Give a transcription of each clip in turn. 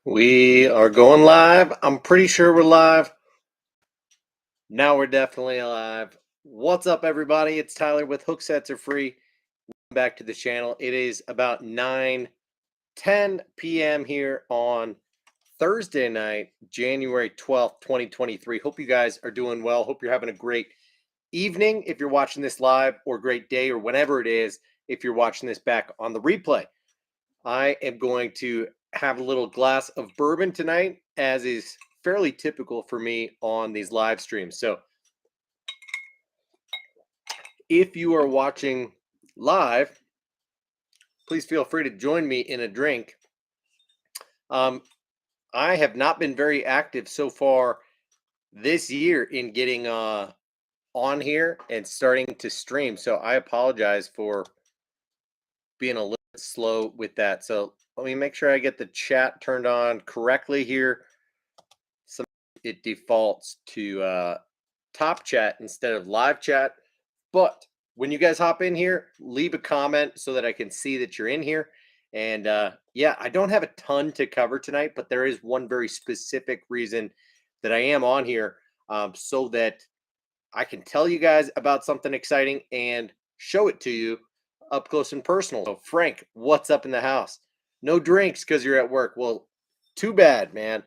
We are going live. I'm pretty sure we're live. Now we're definitely live. What's up, everybody? It's Tyler with Hooksets Are Free. Welcome back to the channel. It is about 9:10 p.m. here on Thursday night, January 12th, 2023. Hope you guys are doing well. Hope you're having a great evening if you're watching this live, or great day, or whenever it is if you're watching this back on the replay. I am going to have a little glass of bourbon tonight, as is fairly typical for me on these live streams. So if you are watching live, please feel free to join me in a drink. I have not been very active so far this year in getting on here and starting to stream. So I apologize for being a little bit slow with that. So let me make sure I get the chat turned on correctly here. It defaults to top chat instead of live chat. But when you guys hop in here, leave a comment so that I can see that you're in here. And yeah, I don't have a ton to cover tonight, but there is one very specific reason that I am on here, so that I can tell you guys about something exciting and show it to you up close and personal. So Frank, what's up in the house? No drinks because you're at work. Well, too bad, man.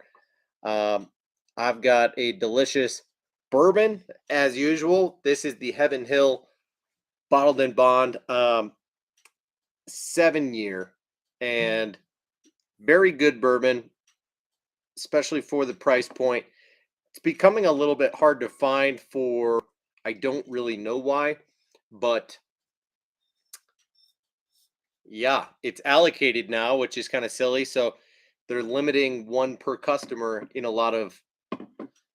I've got a delicious bourbon as usual. This is the Heaven Hill Bottled in Bond 7-year, and very good bourbon, especially for the price point. It's becoming a little bit hard to find for, I don't really know why, but yeah, it's allocated now, which is kind of silly. So they're limiting one per customer in a lot of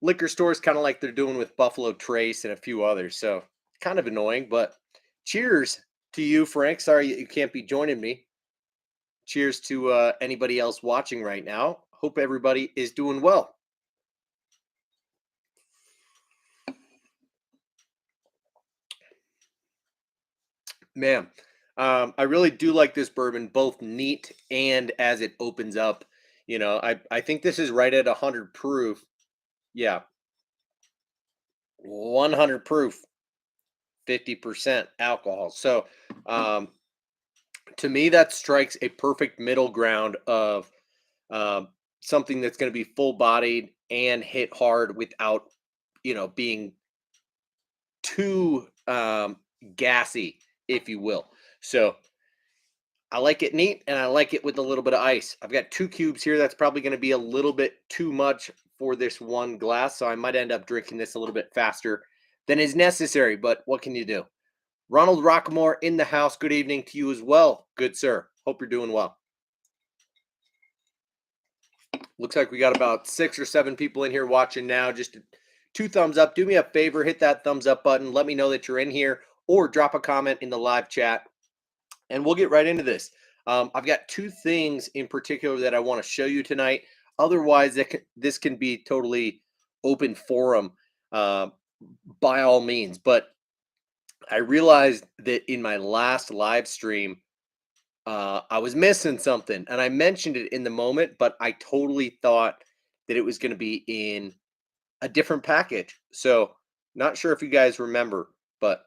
liquor stores, kind of like they're doing with Buffalo Trace and a few others. So kind of annoying, but cheers to you, Frank. Sorry you can't be joining me. Cheers to anybody else watching right now. Hope everybody is doing well. Man, I really do like this bourbon, both neat and as it opens up. I think this is right at 100 proof. Yeah, 100 proof, 50% alcohol. So, to me, that strikes a perfect middle ground of um, something that's going to be full bodied and hit hard without, being too gassy, if you will. So I like it neat, and I like it with a little bit of ice. I've got 2 cubes here. That's probably going to be a little bit too much for this one glass, so I might end up drinking this a little bit faster than is necessary. But what can you do? Ronald Rockamore in the house. Good evening to you as well, good sir. Hope you're doing well. Looks like we got about 6 or 7 people in here watching now. Just 2 thumbs up. Do me a favor, hit that thumbs up button. Let me know that you're in here, or drop a comment in the live chat, and we'll get right into this. I've got 2 things in particular that I want to show you tonight. Otherwise, this can be totally open forum, uh, by all means. But I realized that in my last live stream, I was missing something, and I mentioned it in the moment, but I totally thought that it was going to be in a different package. So, not sure if you guys remember, but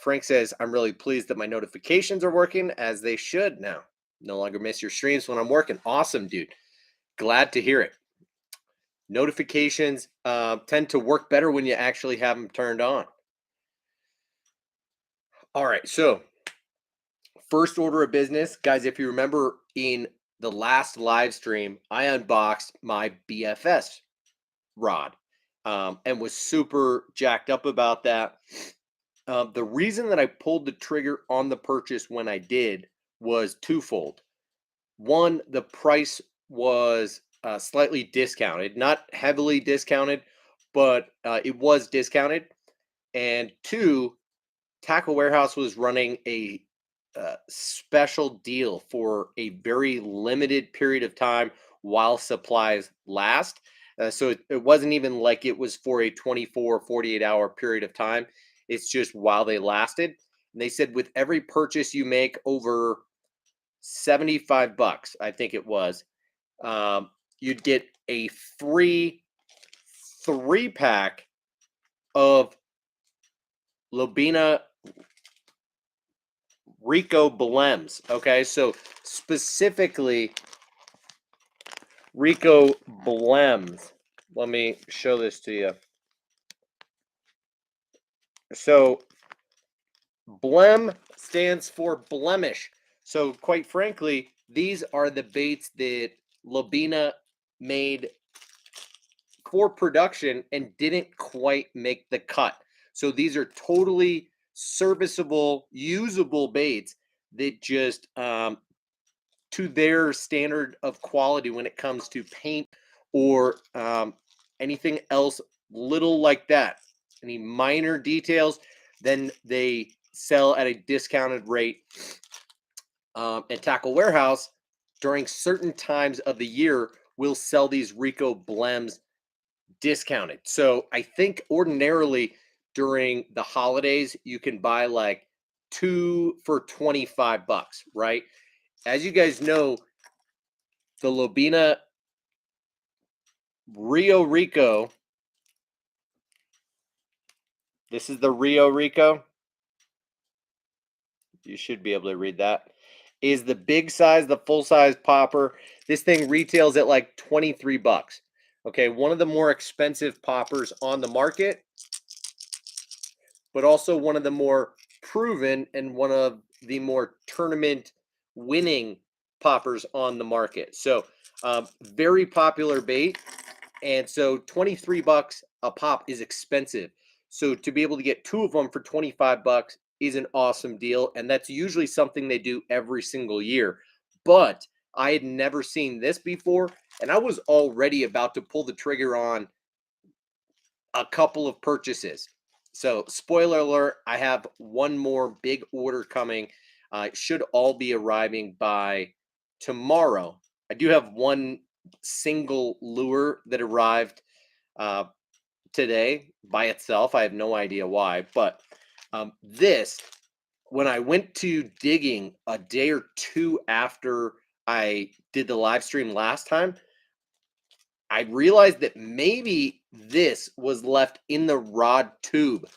Frank says, I'm really pleased that my notifications are working as they should now. No longer miss your streams when I'm working. Awesome, dude. Glad to hear it. Notifications tend to work better when you actually have them turned on. All right, so first order of business, guys, if you remember in the last live stream, I unboxed my BFS rod, and was super jacked up about that. The reason that I pulled the trigger on the purchase when I did was twofold. One, the price was slightly discounted, not heavily discounted, but it was discounted. And two, Tackle Warehouse was running a special deal for a very limited period of time while supplies last. So it wasn't even like it was for a 24, 48-hour period of time. It's just while they lasted. And they said with every purchase you make over $75, I think it was, um, you'd get a free 3-pack of Lobina Rico Blems. Okay, so specifically Rico Blems. Let me show this to you. So Blem stands for blemish. So quite frankly, these are the baits that Lobina made for production and didn't quite make the cut. So these are totally serviceable, usable baits that just to their standard of quality when it comes to paint or anything else little like that, any minor details, then they sell at a discounted rate at Tackle Warehouse. During certain times of the year we'll sell these Rico Blems discounted. So I think ordinarily during the holidays you can buy like 2 for $25, right? As you guys know, the Lobina Rio Rico, this is the Rio Rico, you should be able to read that, is the big size, the full size popper. This thing retails at like $23. Okay, one of the more expensive poppers on the market, but also one of the more proven and one of the more tournament winning poppers on the market. So very popular bait. And so $23 a pop is expensive. So to be able to get 2 of them for $25 is an awesome deal. And that's usually something they do every single year. But I had never seen this before. And I was already about to pull the trigger on a couple of purchases. So spoiler alert, I have one more big order coming. It should all be arriving by tomorrow. I do have one single lure that arrived today by itself. I have no idea why, but this, when I went to digging a day or two after I did the live stream last time, I realized that maybe this was left in the rod tube,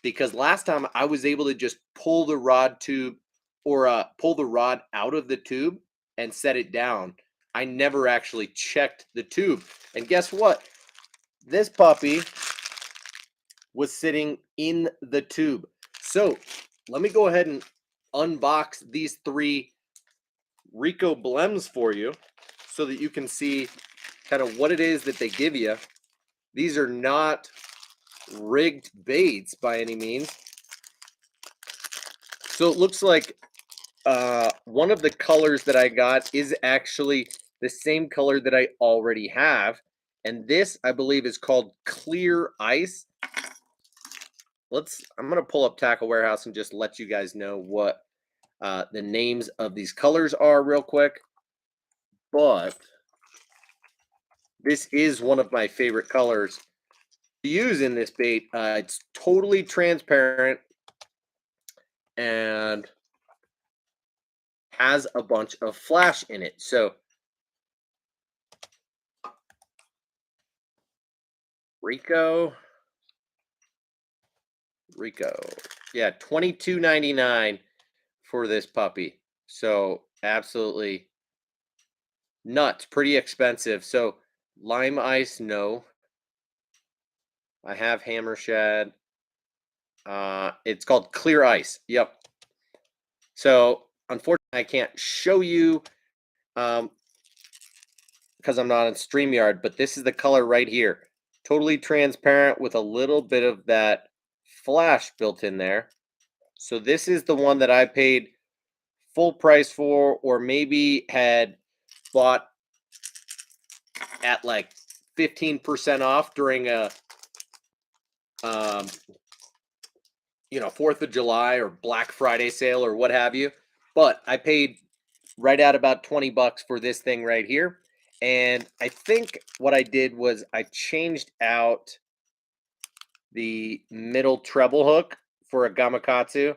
because last time I was able to just pull the rod tube or pull the rod out of the tube and set it down. I never actually checked the tube. And guess what? This puppy was sitting in the tube. So let me go ahead and unbox these 3 Rico Blems for you so that you can see kind of what it is that they give you. These are not rigged baits by any means. So it looks like one of the colors that I got is actually the same color that I already have. And this, I believe, is called Clear Ice. I'm going to pull up Tackle Warehouse and just let you guys know what the names of these colors are real quick. But this is one of my favorite colors to use in this bait. It's totally transparent and has a bunch of flash in it. So Rico, yeah, $22.99 for this puppy. So absolutely nuts, pretty expensive. So lime ice, no. I have hammer shad. It's called Clear Ice. Yep. So unfortunately, I can't show you because I'm not on StreamYard, but this is the color right here. Totally transparent with a little bit of that flash built in there. So this is the one that I paid full price for, or maybe had bought at like 15% off during a 4th of July or Black Friday sale or what have you. But I paid right at about $20 for this thing right here. And I think what I did was I changed out the middle treble hook for a Gamakatsu,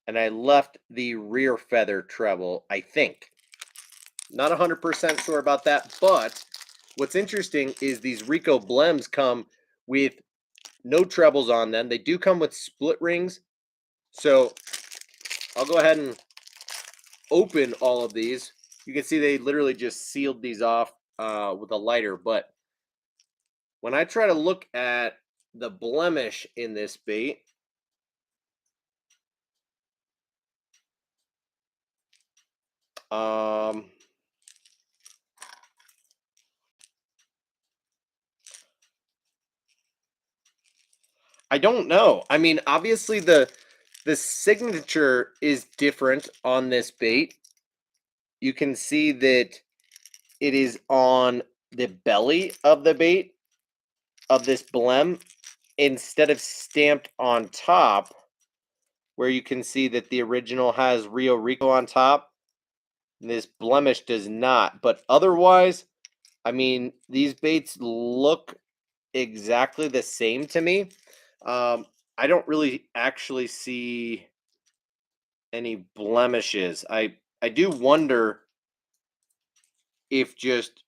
and I left the rear feather treble, I think. Not 100% sure about that, but what's interesting is these Rico blems come with no trebles on them. They do come with split rings. So I'll go ahead and open all of these. You can see they literally just sealed these off with a lighter. But when I try to look at the blemish in this bait, um, I don't know. I mean, obviously the signature is different on this bait. You can see that it is on the belly of the bait of this blem instead of stamped on top, where you can see that the original has Rio Rico on top. This blemish does not. But otherwise, I mean, these baits look exactly the same to me. I don't really actually see any blemishes. I do wonder if just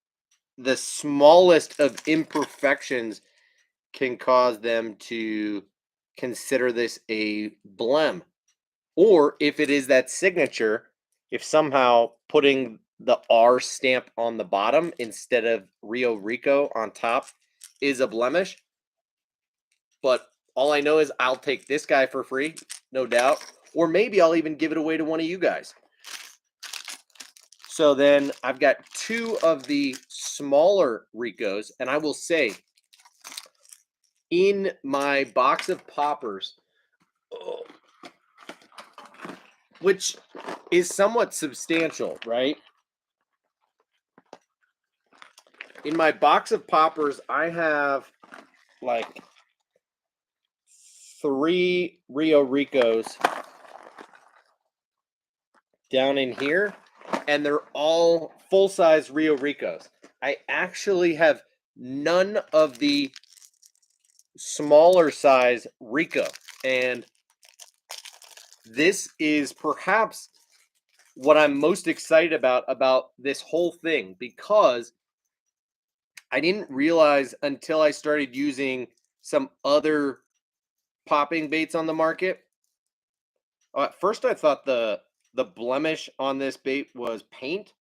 the smallest of imperfections can cause them to consider this a blem, or if it is that signature, if somehow putting the R stamp on the bottom instead of Rio Rico on top is a blemish. But all I know is I'll take this guy for free, no doubt, or maybe I'll even give it away to one of you guys. So then I've got two of the smaller Ricos, and I will say in my box of poppers, which is somewhat substantial, right? In my box of poppers, I have like 3 Rio Ricos down in here, and they're all full-size Rio Ricos. I actually have none of the smaller size Rico, and this is perhaps what I'm most excited about this whole thing, because I didn't realize until I started using some other popping baits on the market. At first I thought the blemish on this bait was paint,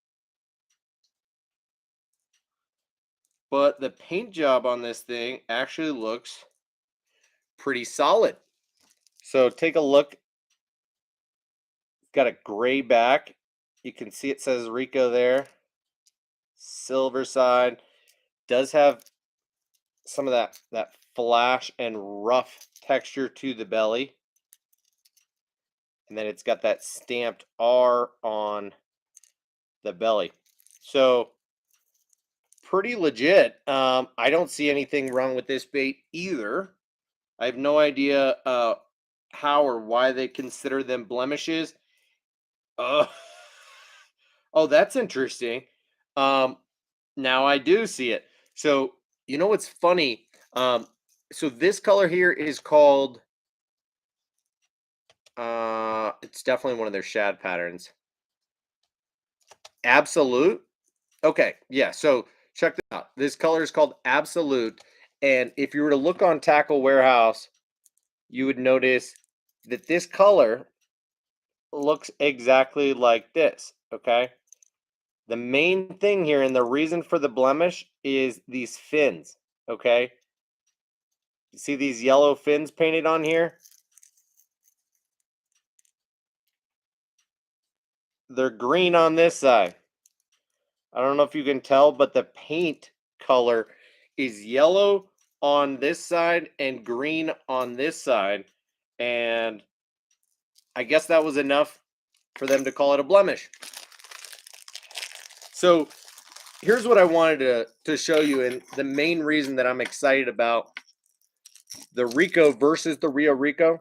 but the paint job on this thing actually looks pretty solid. So take a look. Got a gray back. You can see it says Rico there. Silver side. Does have some of that flash and rough texture to the belly. And then it's got that stamped R on the belly. So pretty legit. I don't see anything wrong with this bait either. I have no idea how or why they consider them blemishes. Uh, oh, that's interesting. Um, now I do see it. So you know what's funny? So this color here is called. It's definitely one of their shad patterns. Absolute. Okay, yeah. So check this out. This color is called Absolute, and if you were to look on Tackle Warehouse, you would notice that this color looks exactly like this. Okay. The main thing here and the reason for the blemish is these fins. Okay. You see these yellow fins painted on here? They're green on this side. I don't know if you can tell, but the paint color is yellow on this side and green on this side. And I guess that was enough for them to call it a blemish. So here's what I wanted to show you, and the main reason that I'm excited about the Rico versus the Rio Rico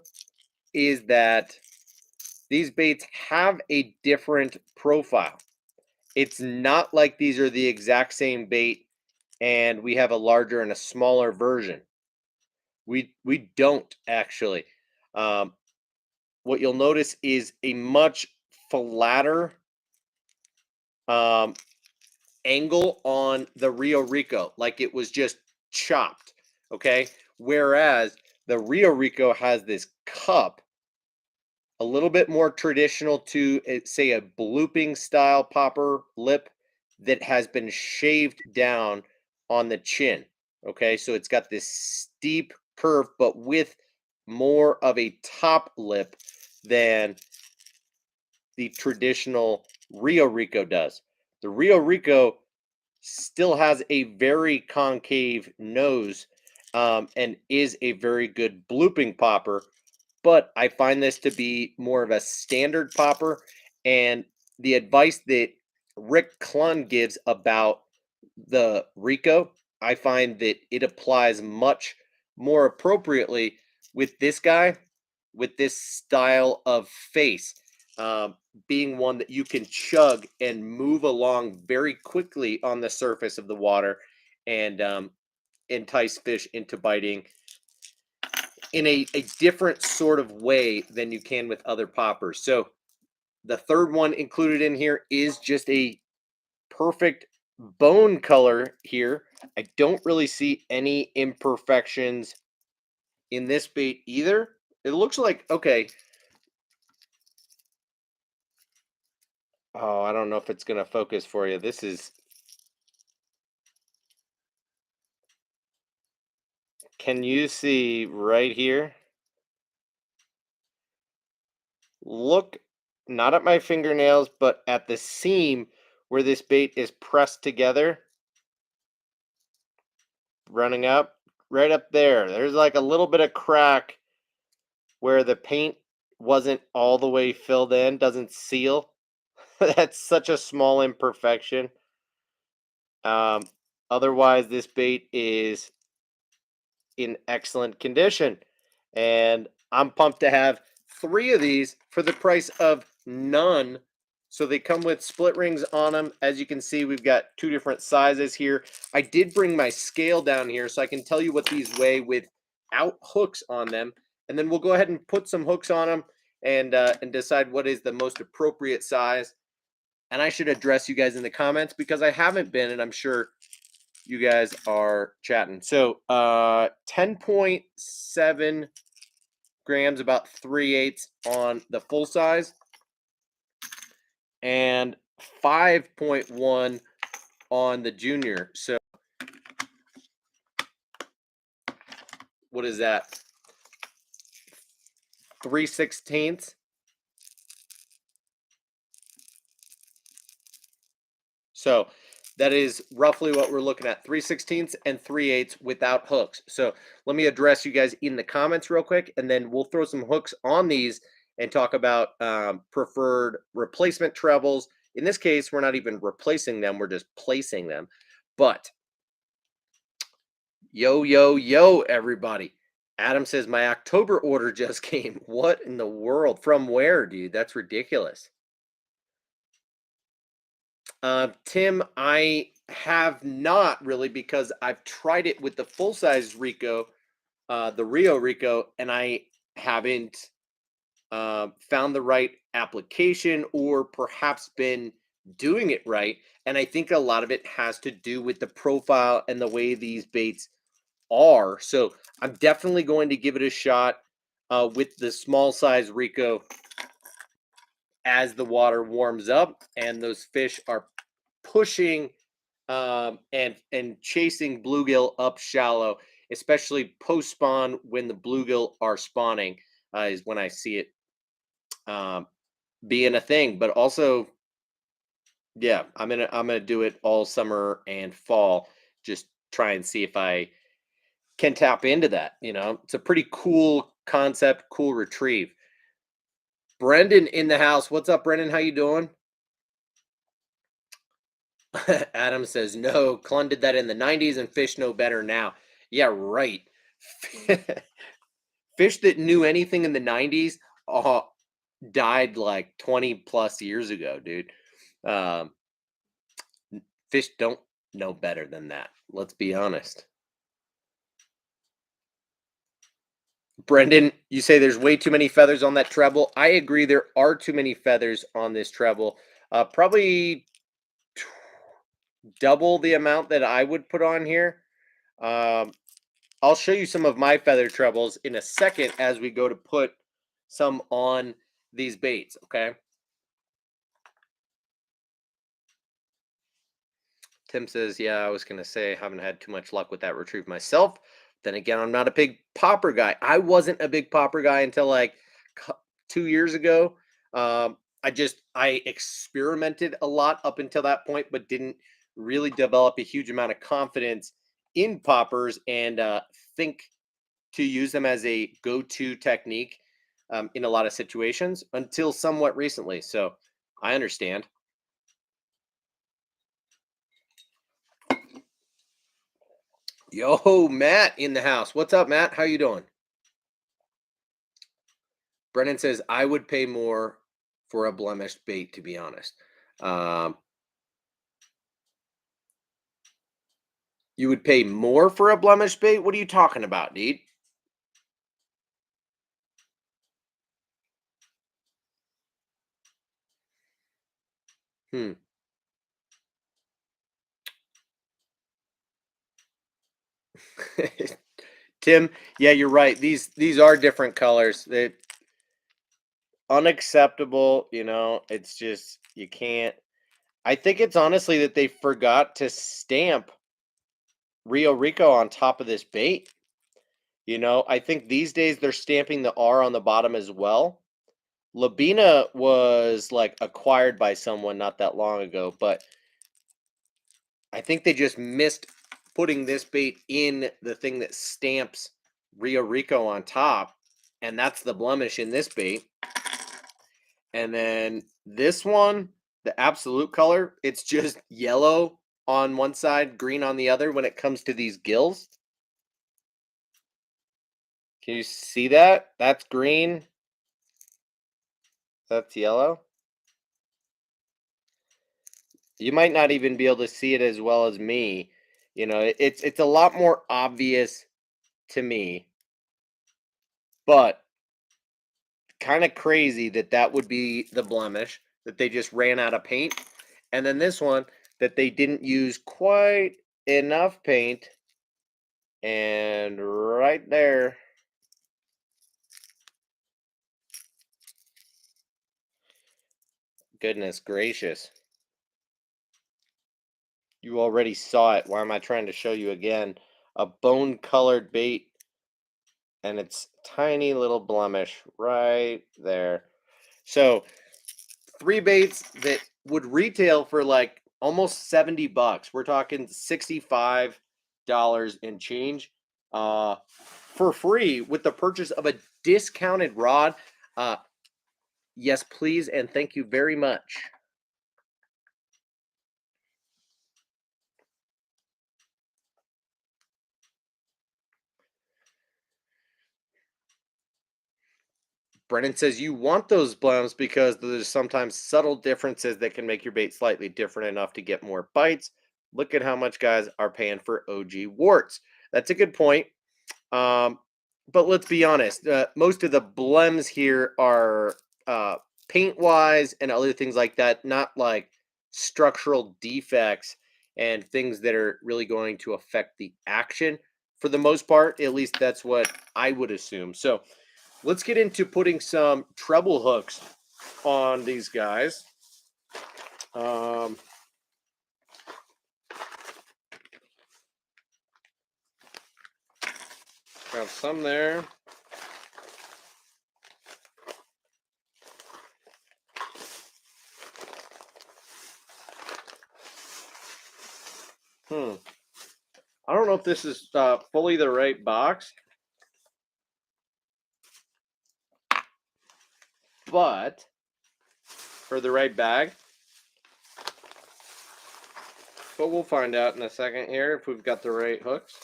is that these baits have a different profile. It's not like these are the exact same bait and we have a larger and a smaller version. We don't actually. Um, what you'll notice is a much flatter um, angle on the Rio Rico, like it was just chopped, okay? Whereas the Rio Rico has this cup, a little bit more traditional to say a blooping style popper lip that has been shaved down on the chin. Okay, so it's got this steep curve, but with more of a top lip than the traditional Rio Rico does. The Rio Rico still has a very concave nose, and is a very good blooping popper, but I find this to be more of a standard popper. And the advice that Rick Clun gives about the Rico, I find that it applies much more appropriately with this guy, with this style of face, um, being one that you can chug and move along very quickly on the surface of the water, and entice fish into biting in a different sort of way than you can with other poppers. So the third one included in here is just a perfect bone color here. I don't really see any imperfections in this bait either. It looks like, okay. Oh, I don't know if it's going to focus for you. This is, can you see right here? Look not at my fingernails, but at the seam where this bait is pressed together, running up, right up there. There's like a little bit of crack where the paint wasn't all the way filled in, doesn't seal. That's such a small imperfection. Um, Otherwise, this bait is in excellent condition. And I'm pumped to have 3 of these for the price of none. So they come with split rings on them. As you can see, we've got 2 different sizes here. I did bring my scale down here so I can tell you what these weigh without hooks on them. And then we'll go ahead and put some hooks on them and decide what is the most appropriate size. And I should address you guys in the comments because I haven't been, and I'm sure you guys are chatting. So 10.7 grams, about 3/8 on the full size, and 5.1 on the junior. So what is that? 3/16. So that is roughly what we're looking at, 3/16 and 3/8 without hooks. So let me address you guys in the comments real quick, and then we'll throw some hooks on these and talk about preferred replacement trebles. In this case, we're not even replacing them, we're just placing them. But yo, everybody. Adam says, my October order just came. What in the world? From where, dude? That's ridiculous. Tim, I have not really, because I've tried it with the full size Rico, the Rio Rico, and I haven't found the right application or perhaps been doing it right. And I think a lot of it has to do with the profile and the way these baits are. So I'm definitely going to give it a shot with the small size Rico as the water warms up and those fish are pushing and chasing bluegill up shallow, especially post spawn when the bluegill are spawning, is when I see it um, being a thing. But also, yeah, I'm gonna do it all summer and fall. Just try and see if I can tap into that. It's a pretty cool concept, cool retrieve. Brendan in the house. What's up, Brendan? How you doing? Adam says, no, Clun did that in the 90s and fish know better now. Yeah, right. Fish that knew anything in the 90s died like 20 plus years ago, dude. Um, Fish don't know better than that. Let's be honest. Brendan, you say there's way too many feathers on that treble. I agree. There are too many feathers on this treble. Probably double the amount that I would put on here. Um, I'll show you some of my feather trebles in a second as we go to put some on these baits, okay? Tim says, yeah, I was going to say I haven't had too much luck with that retrieve myself. Then again, I'm not a big popper guy. I wasn't a big popper guy until like 2 years ago. I experimented a lot up until that point, but didn't really develop a huge amount of confidence in poppers and think to use them as a go-to technique in a lot of situations until somewhat recently. So I understand. Yo, Matt in the house. What's up, Matt? How you doing? Brennan says I would pay more for a blemished bait, to be honest. Um, you would pay more for a blemished bait? What are you talking about, dude? Hmm. Tim, yeah, you're right. These are different colors. They unacceptable, it's just you can't. I think it's honestly that they forgot to stamp Rio Rico on top of this bait. I think these days they're stamping the R on the bottom as well. Lobina was like acquired by someone not that long ago, but I think they just missed putting this bait in the thing that stamps Rio Rico on top, and that's the blemish in this bait. And then this one, the absolute color, it's just yellow on one side, green on the other when it comes to these gills. Can you see that? That's green. That's yellow. You might not even be able to see it as well as me. It's a lot more obvious to me, but kind of crazy that that would be the blemish that they just ran out of paint. And then this one that they didn't use quite enough paint. And right there, goodness gracious. You already saw it. Why am I trying to show you again? A bone colored bait, and it's tiny little blemish right there. So, three baits that would retail for like almost $70. We're talking $65 and change for free with the purchase of a discounted rod. Uh, yes, please, and thank you very much. Brennan says you want those blends because there's sometimes subtle differences that can make your bait slightly different enough to get more bites. Look at how much guys are paying for OG warts. That's a good point. Um, but let's be honest, most of the blems here are paint wise and other things like that, not like structural defects and things that are really going to affect the action for the most part. At least that's what I would assume. So let's get into putting some treble hooks on these guys. Um, got some there. I don't know if this is fully the right box, but for the right bag. But we'll find out in a second here if we've got the right hooks.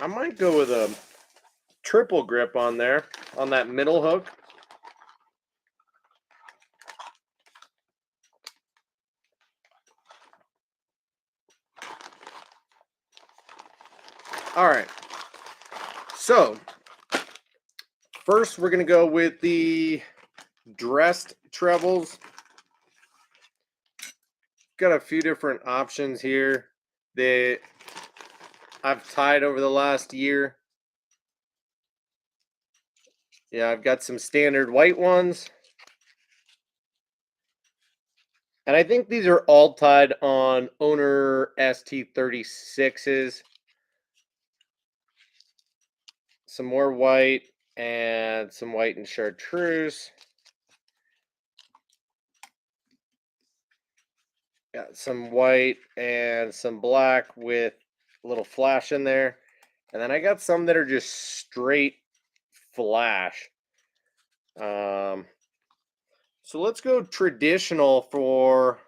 I might go with a triple grip on there, on that middle hook. All right. So, first, we're going to go with the dressed trebles. Got a few different options here that I've tied over the last year. Yeah, I've got some standard white ones. And I think these are all tied on owner ST36s. Some more white and some white and chartreuse. Got some white and some black with a little flash in there. And then I got some that are just straight flash. So let's go traditional for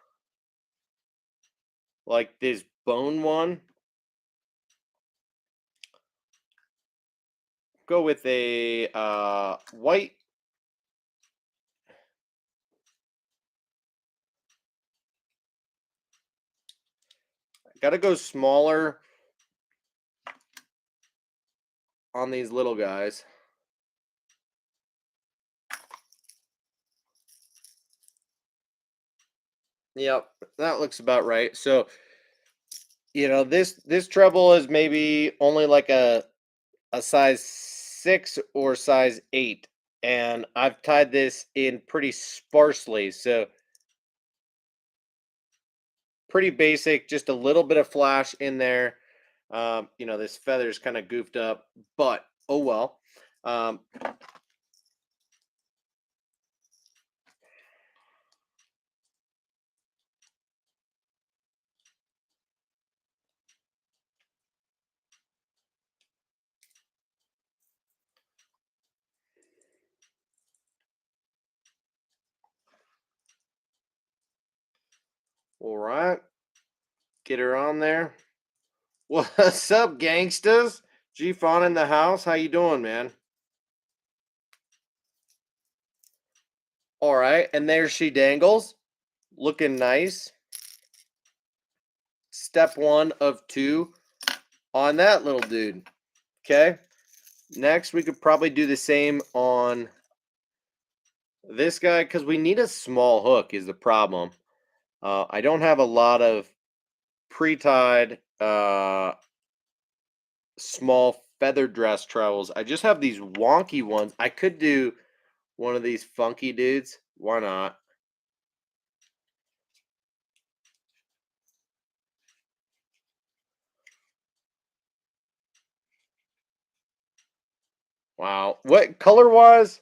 like this bone one. Go with a white. Gotta go smaller on these little guys. Yep, that looks about right. So, you know, this treble is maybe only like a size 6 or size 8, and I've tied this in pretty sparsely. So, pretty basic, just a little bit of flash in there. You know, this feather's kind of goofed up, but oh well. All right, get her on there. What's up, gangsters? G-Fon in the house. How you doing, man? All right, and there she dangles, looking nice. Step 1 of 2 on that little dude. Okay. Next, we could probably do the same on this guy because we need a small hook is the problem. I don't have a lot of pre-tied small feather dress trebles. I just have these wonky ones. I could do one of these funky dudes. Why not? Wow. What color-wise?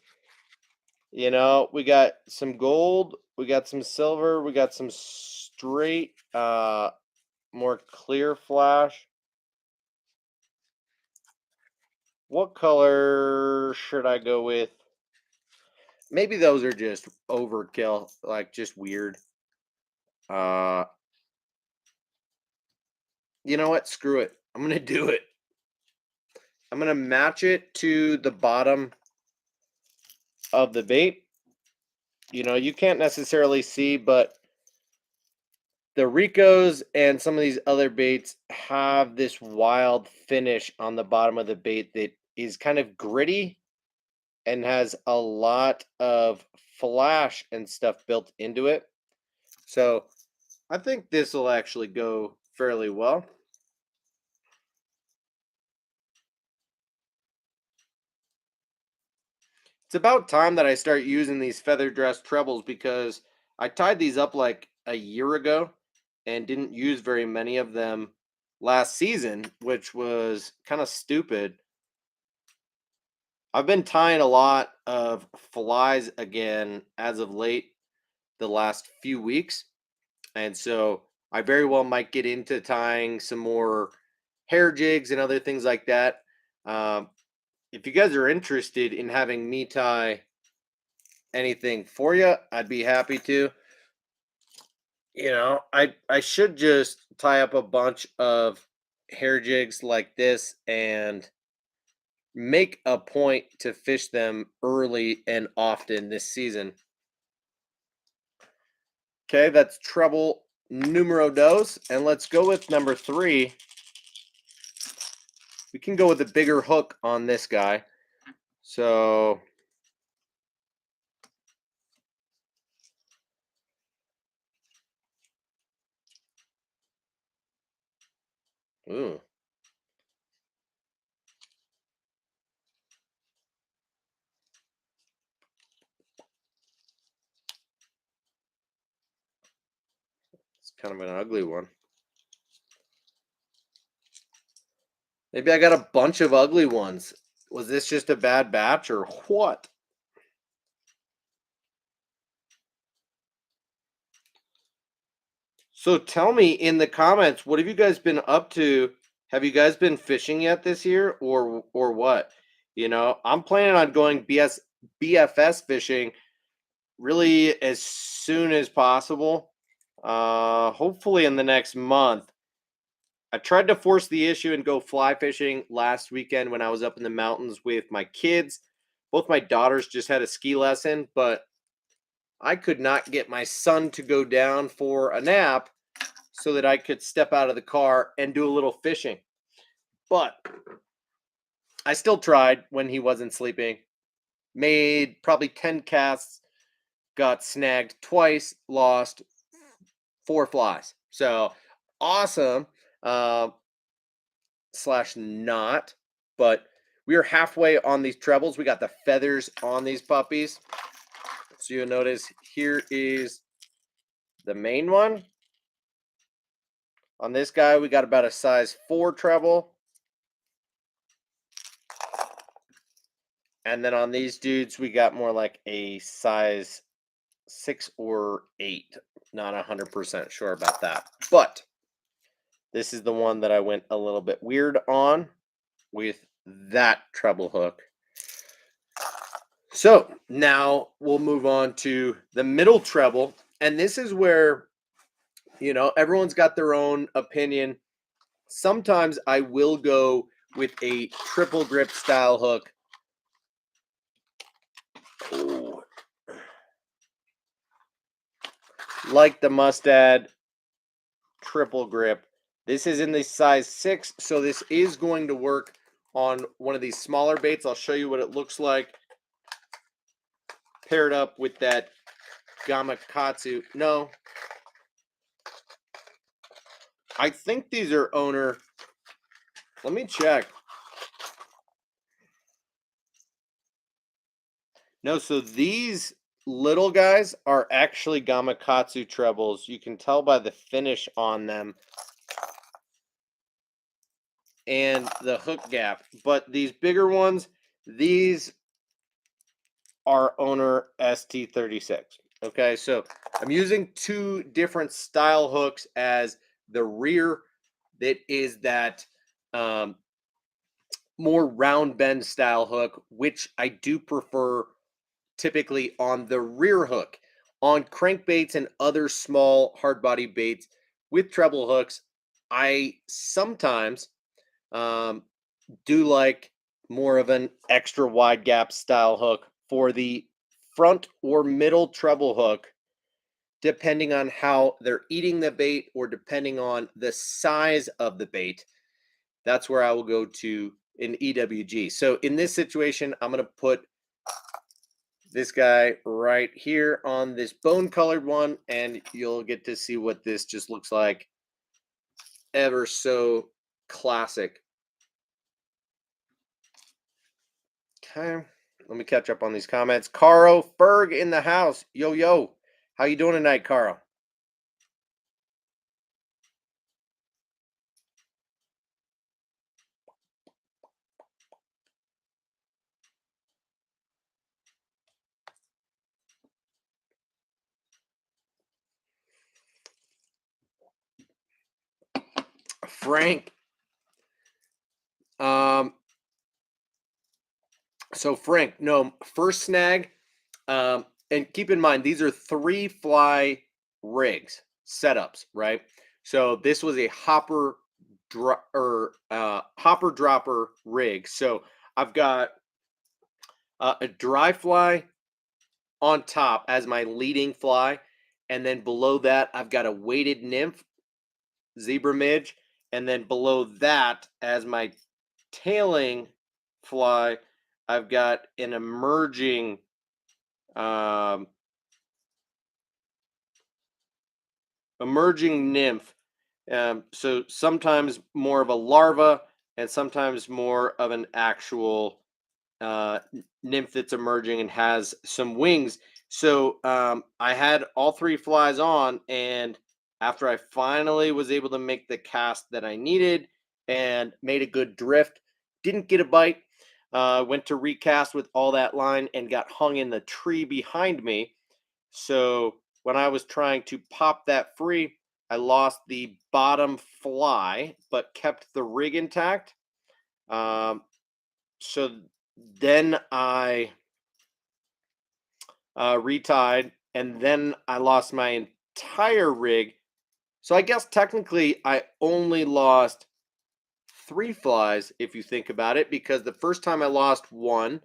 You know, we got some gold, we got some silver, we got some straight, more clear flash. What color should I go with? Maybe those are just overkill, like just weird. Uh, you know what? Screw it. I'm gonna do it. I'm gonna match it to the bottom of the bait. You know, you can't necessarily see, but the Ricos and some of these other baits have this wild finish on the bottom of the bait that is kind of gritty and has a lot of flash and stuff built into it. So I think this will actually go fairly well. It's about time that I start using these feather dress trebles because I tied these up like a year ago and didn't use very many of them last season, which was kind of stupid. I've been tying a lot of flies again as of late, the last few weeks. And so I very well might get into tying some more hair jigs and other things like that. Um, if you guys are interested in having me tie anything for you, I'd be happy to. You know, I should just tie up a bunch of hair jigs like this and make a point to fish them early and often this season. Okay, that's treble numero dos. And let's go with number 3. We can go with a bigger hook on this guy. So Ooh. It's kind of an ugly one. Maybe I got a bunch of ugly ones. Was this just a bad batch or what? So tell me in the comments, what have you guys been up to? Have you guys been fishing yet this year or what? You know, I'm planning on going BFS fishing really as soon as possible. Hopefully in the next month. I tried to force the issue and go fly fishing last weekend when I was up in the mountains with my kids. Both my daughters just had a ski lesson, but I could not get my son to go down for a nap so that I could step out of the car and do a little fishing. But I still tried when he wasn't sleeping. Made probably 10 casts, got snagged twice, lost 4 flies. So awesome. Slash not, but we are halfway on these trebles. We got the feathers on these puppies. So you'll notice here is the main one. On this guy, we got about a size 4 treble. And then on these dudes, we got more like a size 6 or 8. Not 100% sure about that. But this is the one that I went a little bit weird on with that treble hook. So now we'll move on to the middle treble. And this is where, you know, everyone's got their own opinion. Sometimes I will go with a triple grip style hook. Ooh. Like the Mustad triple grip. This is in the size 6, so this is going to work on one of these smaller baits. I'll show you what it looks like paired up with that Gamakatsu. No, I think these are owner. Let me check. No, so these little guys are actually Gamakatsu trebles. You can tell by the finish on them and the hook gap. But these bigger ones, these are owner ST36. Okay, so I'm using 2 different style hooks as the rear that is that more round bend style hook, which I do prefer typically on the rear hook. On crankbaits and other small hard body baits with treble hooks, I sometimes do like more of an extra wide gap style hook for the front or middle treble hook, depending on how they're eating the bait or depending on the size of the bait. That's where I will go to an EWG. So in this situation, I'm going to put this guy right here on this bone colored one, and you'll get to see what this just looks like. Ever so classic. Okay, let me catch up on these comments. Caro Ferg in the house. Yo, yo. How you doing tonight, Caro? Frank. Um, so Frank, no, first snag. And keep in mind, these are 3 fly rigs setups, right? So this was a hopper hopper dropper rig. So I've got a dry fly on top as my leading fly, and then below that I've got a weighted nymph zebra midge, and then below that as my tailing fly I've got an um, emerging nymph. So sometimes more of a larva and sometimes more of an actual nymph that's emerging and has some wings. So I had all three flies on, and after I finally was able to make the cast that I needed and made a good drift, didn't get a bite. Went to recast with all that line and got hung in the tree behind me. So when I was trying to pop that free, I lost the bottom fly, but kept the rig intact. Um, so then I retied, and then I lost my entire rig. So I guess technically I only lost three flies if you think about it, because the first time I lost one,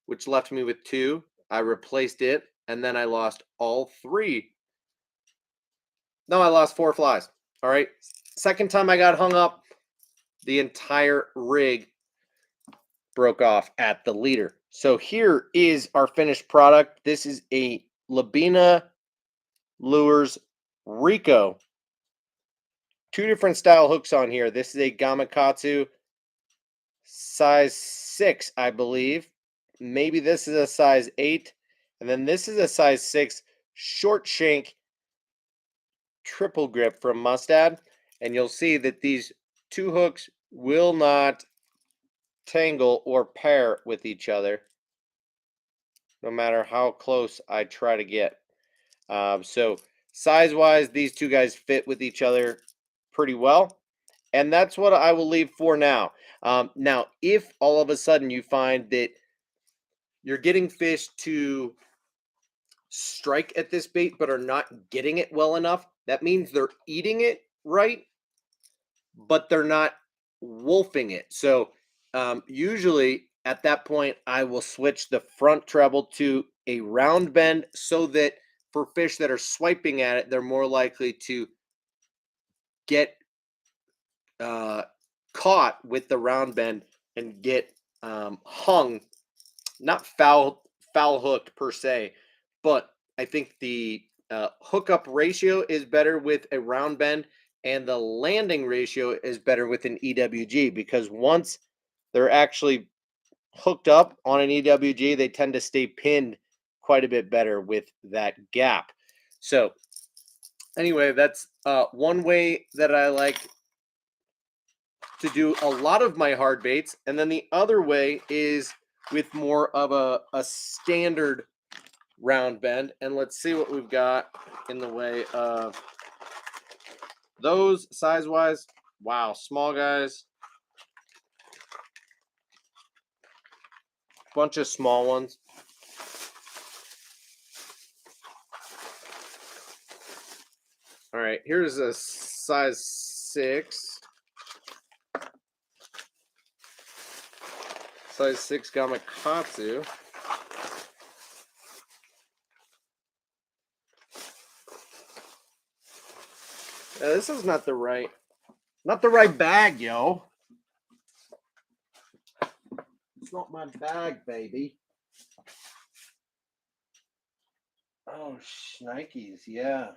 which left me with two. I replaced it, and then I lost all three. No, I lost four flies. All right. Second time I got hung up, the entire rig broke off at the leader. So here is our finished product. This is a Lobina Lures Rico. Two different style hooks on here. This is a Gamakatsu size 6, I believe. Maybe this is a size 8. And then this is a size 6 short shank triple grip from Mustad. And you'll see that these two hooks will not tangle or pair with each other, no matter how close I try to get. So size-wise, these two guys fit with each other pretty well. And that's what I will leave for now. Now, if all of a sudden you find that you're getting fish to strike at this bait but are not getting it well enough, that means they're eating it right, but they're not wolfing it. So usually at that point, I will switch the front treble to a round bend so that for fish that are swiping at it, they're more likely to get caught with the round bend and get hung, not foul hooked per se, but I think the hookup ratio is better with a round bend, and the landing ratio is better with an EWG, because once they're actually hooked up on an EWG, they tend to stay pinned quite a bit better with that gap. So anyway, that's one way that I like to do a lot of my hard baits. And then the other way is with more of a standard round bend. And let's see what we've got in the way of those size-wise. Wow, small guys. Bunch of small ones. All right, here's a size 6. Size 6 Gamakatsu. Now, this is not the right bag, yo. It's not my bag, baby. Oh, shnikes, yeah.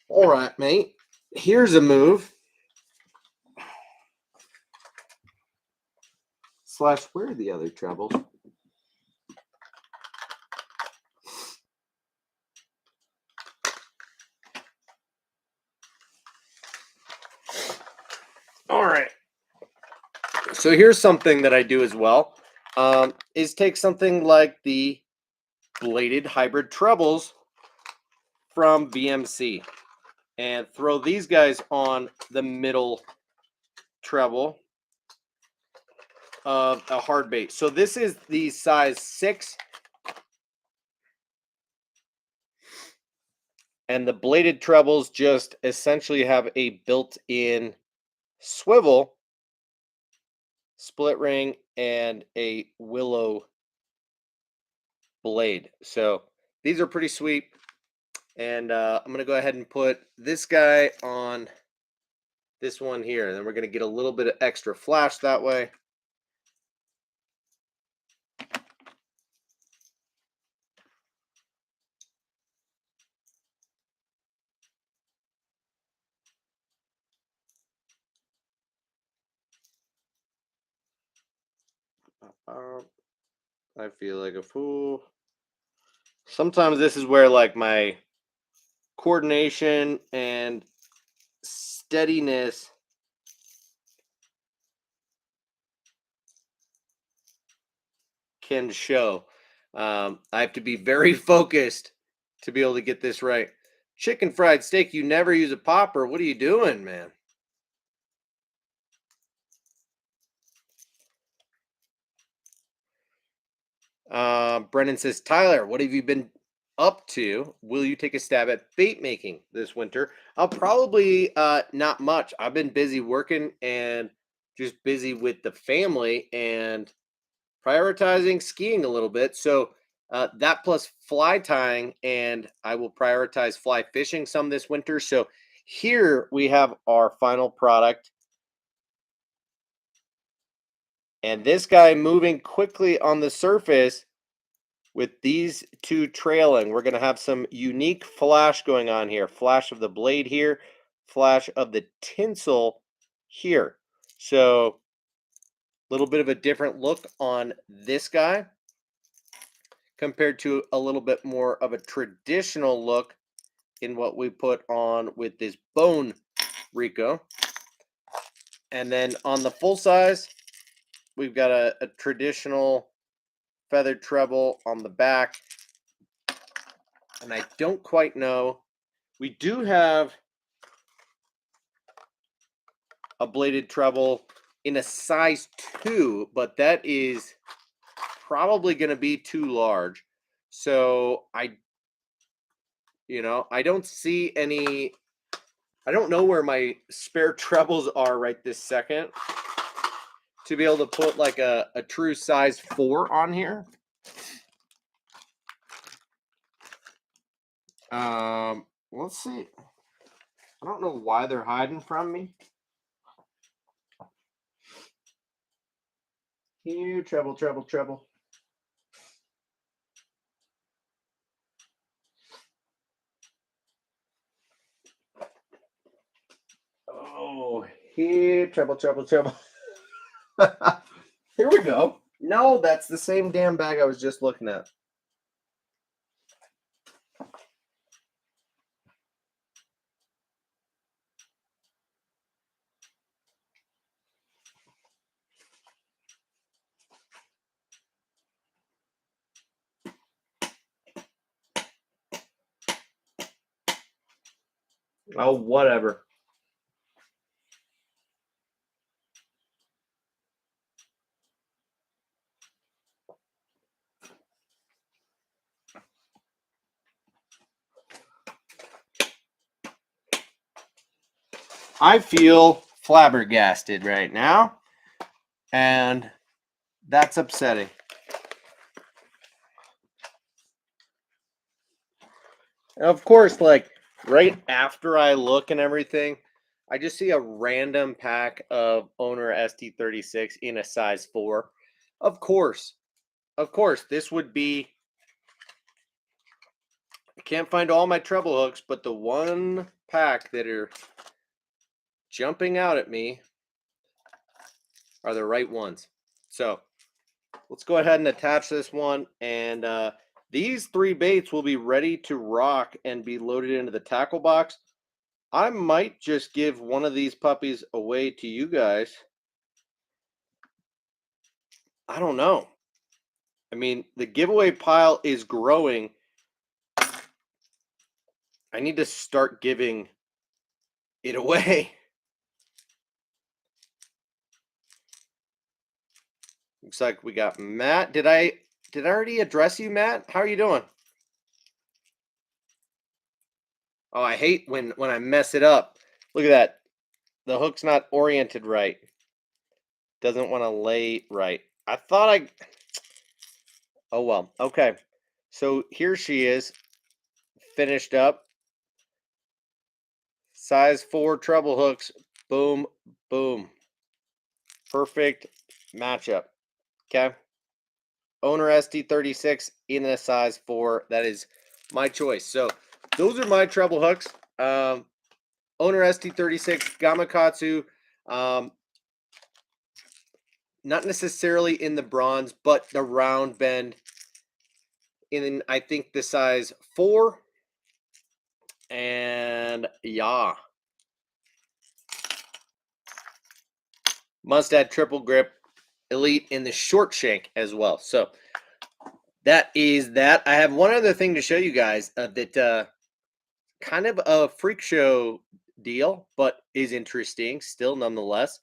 All right, mate. Here's a move. Slash, where are the other trebles? All right. So here's something that I do as well, is take something like the bladed hybrid trebles from BMC and throw these guys on the middle treble of a hard bait. So this is the size 6, and the bladed trebles just essentially have a built-in swivel, split ring, and a willow blade. So these are pretty sweet. And I'm going to go ahead and put this guy on this one here. And then we're going to get a little bit of extra flash that way. I feel like a fool. Sometimes this is where like my coordination and steadiness can show. I have to be very focused to be able to get this right. Chicken fried steak, you never use a popper. What are you doing, man? Brennan says, Tyler, what have you been up to? Will you take a stab at bait making this winter? I'll probably not much. I've been busy working and just busy with the family and prioritizing skiing a little bit. So that plus fly tying, and I will prioritize fly fishing some this winter. So here we have our final product. And this guy moving quickly on the surface with these two trailing. We're going to have some unique flash going on here. Flash of the blade here, flash of the tinsel here. So a little bit of a different look on this guy compared to a little bit more of a traditional look in what we put on with this bone Rico. And then on the full size, we've got a traditional feathered treble on the back. And I don't quite know. We do have a bladed treble in a size 2, but that is probably going to be too large. So I don't see any. I don't know where my spare trebles are right this second to be able to put like a true size 4 on here. Let's see. I don't know why they're hiding from me. Here, treble, treble, treble. Oh, here, treble, treble, treble. Here we go. No, that's the same damn bag I was just looking at. Oh, whatever. I feel flabbergasted right now, and that's upsetting. And of course, like right after I look and everything, I just see a random pack of owner ST36 in a size 4. Of course, this would be. I can't find all my treble hooks, but the one pack that are jumping out at me are the right ones. So let's go ahead and attach this one. And these 3 baits will be ready to rock and be loaded into the tackle box. I might just give one of these puppies away to you guys. I don't know. I mean, the giveaway pile is growing. I need to start giving it away. Looks like we got Matt. Did I already address you, Matt? How are you doing? Oh, I hate when I mess it up. Look at that. The hook's not oriented right. Doesn't want to lay right. I thought I... Oh, well. Okay. So here she is. Finished up. Size 4 treble hooks. Boom, boom. Perfect matchup. Okay. Owner ST36 in a size 4. That is my choice. So those are my treble hooks. Owner ST36 Gamakatsu. not necessarily in the bronze, but the round bend in, I think, the size 4. And yeah, must add triple grip, elite in the short shank as well. So that is that. I have one other thing to show you guys that kind of a freak show deal, but is interesting still nonetheless.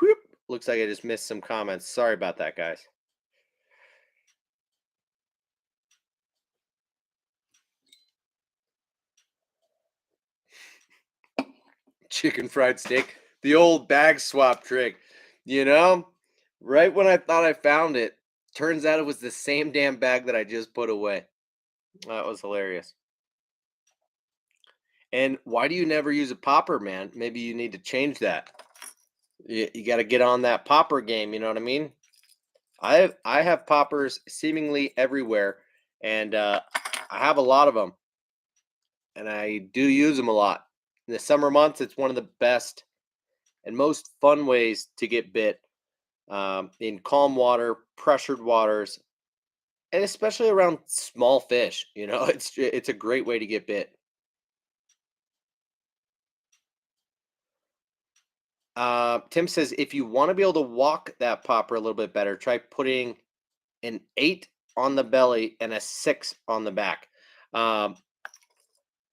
Whoop. Looks like I just missed some comments. Sorry about that, guys. Chicken fried steak, the old bag swap trick. You know, right when I thought I found it, turns out it was the same damn bag that I just put away. That was hilarious. And why do you never use a popper, man? Maybe you need to change that. You got to get on that popper game. You know what I mean? I have poppers seemingly everywhere, and I have a lot of them, and I do use them a lot. In the summer months, it's one of the best and most fun ways to get bit in calm water, pressured waters, and especially around small fish. You know, it's a great way to get bit. Tim says if you want to be able to walk that popper a little bit better, try putting an 8 on the belly and a 6 on the back. Um,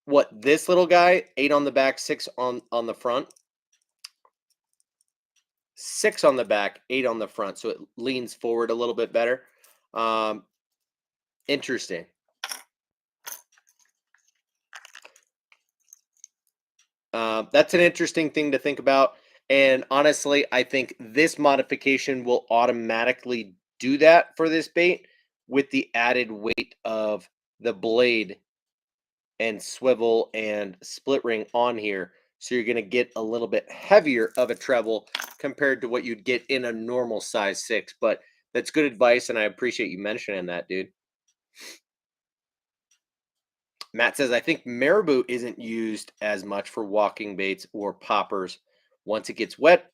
what this little guy, 8 on the back, 6 on the front. 6 on the back, 8 on the front, so it leans forward a little bit better. Um, interesting. That's an interesting thing to think about. And honestly, I think this modification will automatically do that for this bait with the added weight of the blade and swivel and split ring on here. So you're going to get a little bit heavier of a treble compared to what you'd get in a normal size 6. But that's good advice, and I appreciate you mentioning that, dude. Matt says, I think marabou isn't used as much for walking baits or poppers. Once it gets wet,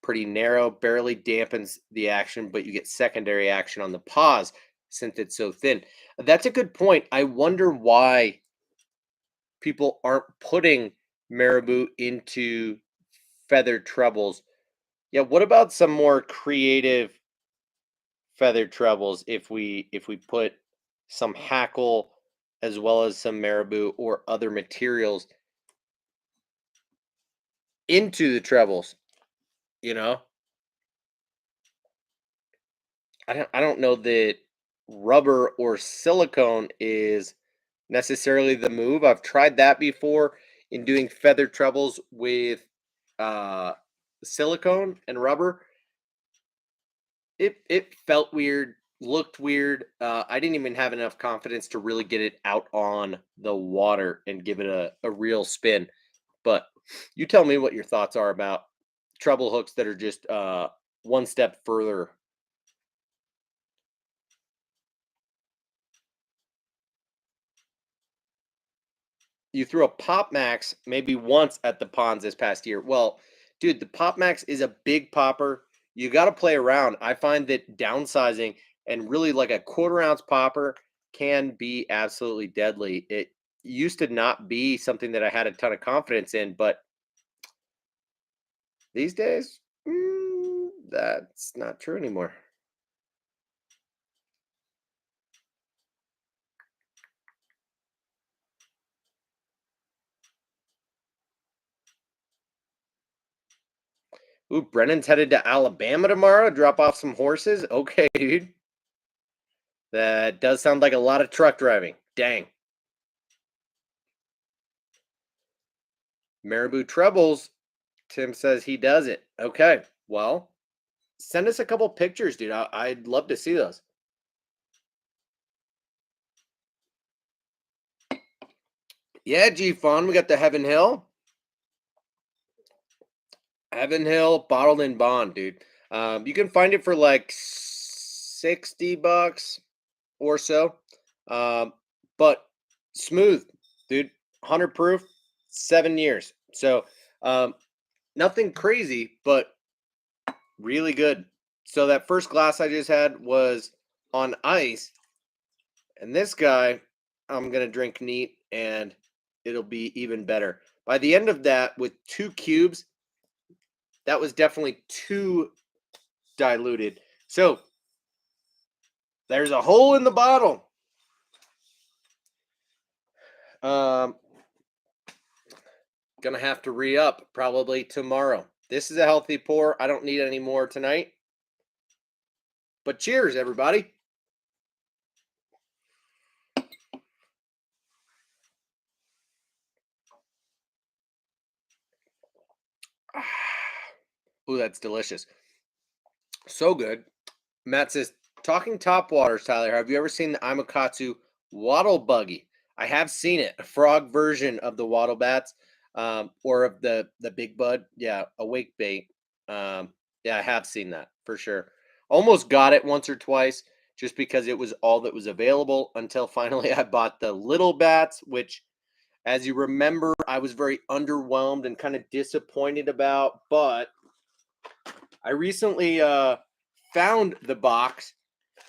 pretty narrow, barely dampens the action, but you get secondary action on the paws since it's so thin. That's a good point. I wonder why people aren't putting marabou into feathered trebles. Yeah, what about some more creative feathered trebles if we put some hackle as well as some marabou or other materials into the trebles, you know? I don't know that rubber or silicone is necessarily the move. I've tried that before in doing feathered trebles with uh silicone and rubber. It felt weird, looked weird. I didn't even have enough confidence to really get it out on the water and give it a real spin. But you tell me what your thoughts are about treble hooks that are just one step further. You threw a Pop Max maybe once at the ponds this past year. Well, dude, the Pop Max is a big popper. You got to play around. I find that downsizing and really like a quarter-ounce popper can be absolutely deadly. It used to not be something that I had a ton of confidence in, but these days, that's not true anymore. Ooh, Brennan's headed to Alabama tomorrow, drop off some horses. Okay, dude. That does sound like a lot of truck driving. Dang. Marabou trebles. Tim says he does it. Okay. Well, send us a couple pictures, dude. I'd love to see those. Yeah, G Fun. We got the Heaven Hill. Heaven Hill bottled in bond, dude. You can find it for like $60 or so. Um, but smooth, dude. 100 proof, 7 years. So Nothing crazy, but really good. So that first glass I just had was on ice, and this guy I'm gonna drink neat, and it'll be even better. By the end of that, with 2 cubes, that was definitely too diluted. So there's a hole in the bottle. Um, gonna have to re-up probably tomorrow. This is a healthy pour. I don't need any more tonight. But cheers, everybody. Ooh, that's delicious. So good. Matt says, talking top waters, Tyler, have you ever seen the Amakatsu waddle buggy? I have seen it, a frog version of the waddle bats, or of the big bud. Yeah, a wake bait. Yeah, I have seen that for sure. Almost got it once or twice just because it was all that was available until finally I bought the little bats, which, as you remember, I was very underwhelmed and kind of disappointed about. But I recently found the box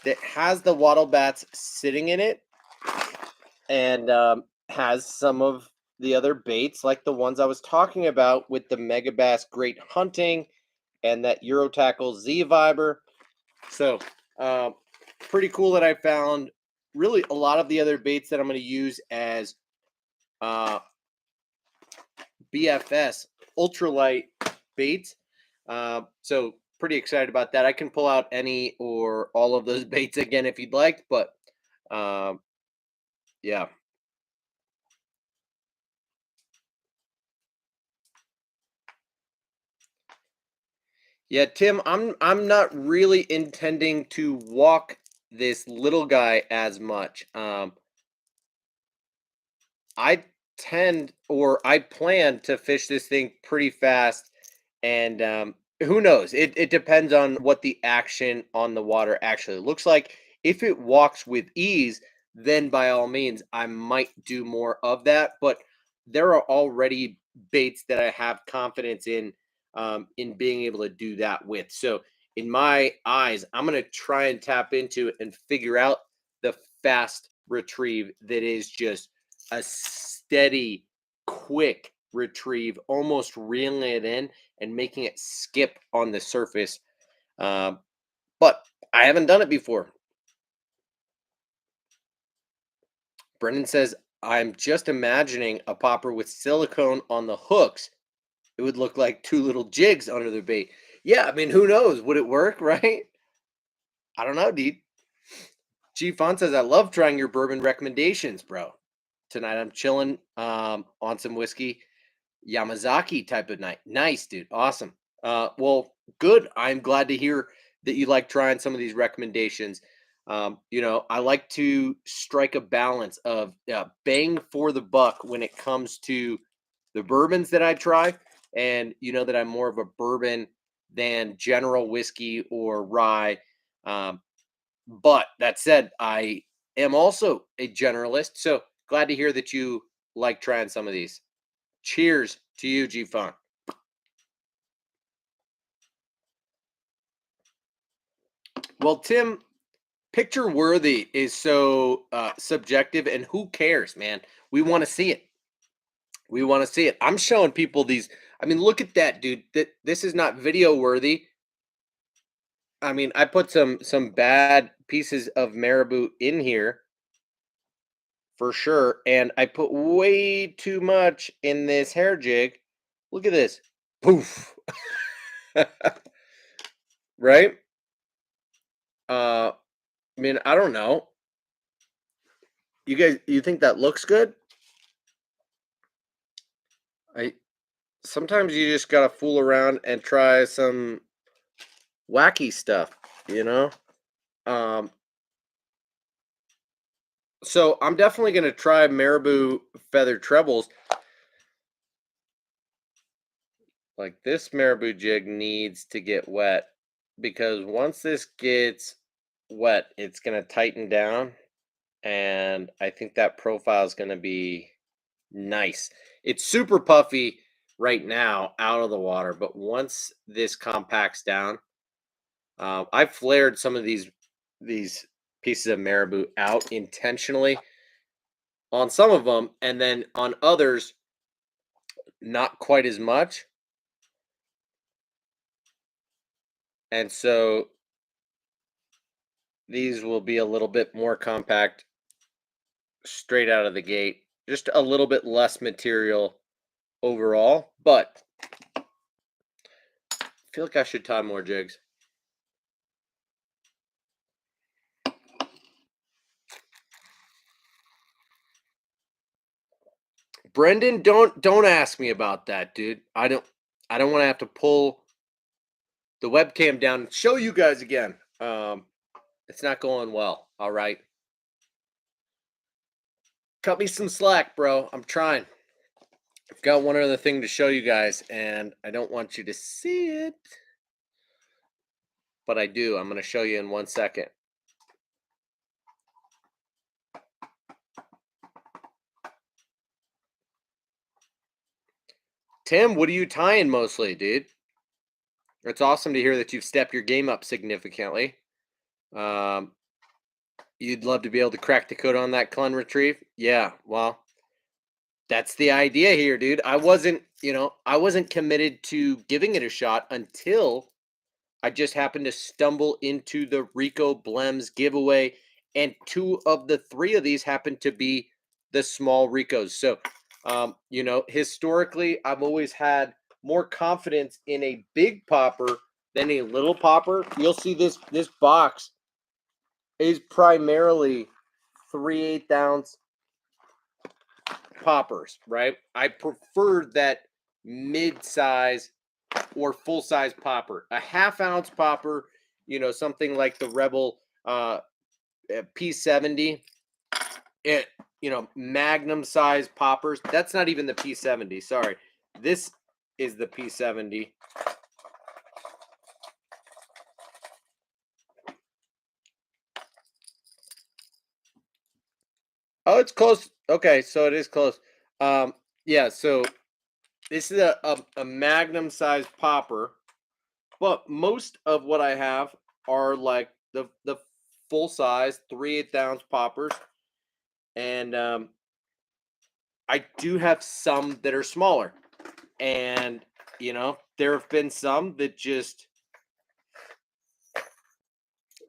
that has the waddle bats sitting in it, and has some of the other baits like the ones I was talking about with the Megabass Great Hunting and that Eurotackle Z Viber. So pretty cool that I found really a lot of the other baits that I'm going to use as uh, BFS ultralight baits. So pretty excited about that. I can pull out any or all of those baits again if you'd like, but um, yeah. Yeah, Tim, I'm not really intending to walk this little guy as much. I I plan to fish this thing pretty fast, and who knows? It depends on what the action on the water actually looks like. If it walks with ease, then by all means, I might do more of that. But there are already baits that I have confidence in being able to do that with. So in my eyes, I'm gonna try and tap into it and figure out the fast retrieve that is just a steady, quick retrieve, almost reeling it in and making it skip on the surface. Um, but I haven't done it before. Brendan says, I'm just imagining a popper with silicone on the hooks. It would look like two little jigs under the bait. Yeah, I mean, who knows? Would it work, right? I don't know, dude. G Font says, I love trying your bourbon recommendations, bro. Tonight I'm chilling on some whiskey. Yamazaki type of night. Nice, dude. Awesome. Well, good. I'm glad to hear that you like trying some of these recommendations. I like to strike a balance of bang for the buck when it comes to the bourbons that I try. And you know that I'm more of a bourbon than general whiskey or rye. Um, but that said, I am also a generalist. So glad to hear that you like trying some of these. Cheers to you, G Funk. Well, Tim, picture worthy is so subjective, and who cares, man? We want to see it. We want to see it. I'm showing people these. I mean, look at that, dude. That this is not video worthy. I mean, I put some bad pieces of marabou in here for sure, and I put way too much in this hair jig. Look at this. Poof. Right? I mean, I don't know. You guys, you think that looks good? I Sometimes you just gotta fool around and try some wacky stuff, you know. Um, so I'm definitely gonna try marabou feather trebles. Like this marabou jig needs to get wet because once this gets wet, it's gonna tighten down, and I think that profile is gonna be nice. It's super puffy right now out of the water, but once this compacts down, I've flared some of these pieces of marabou out intentionally on some of them, and then on others, not quite as much. And so these will be a little bit more compact straight out of the gate, just a little bit less material overall, but I feel like I should tie more jigs. Brendan, don't ask me about that, dude. I don't want to have to pull the webcam down and show you guys again. It's not going well. All right. Cut me some slack, bro. I'm trying. I've got one other thing to show you guys, and I don't want you to see it. But I do. I'm going to show you in 1 second. Tim, what are you tying mostly, dude? It's awesome to hear that you've stepped your game up significantly. You'd love to be able to crack the code on that Clun retrieve? Yeah, well, that's the idea here, dude. I wasn't committed to giving it a shot until I just happened to stumble into the Rico Blems giveaway, and 2 of the 3 of these happen to be the small Ricos. So, historically, I've always had more confidence in a big popper than a little popper. You'll see this box is primarily 3/8 ounce poppers, right? I prefer that mid-size or full-size popper. A half-ounce popper, something like the Rebel P70, magnum size poppers. That's not even the P70. Sorry. This is the P70. Oh, it's close. Okay, so it is close. Yeah, so this is a magnum size popper, but most of what I have are like the full size 3/8 ounce poppers, and I do have some that are smaller, and there have been some that just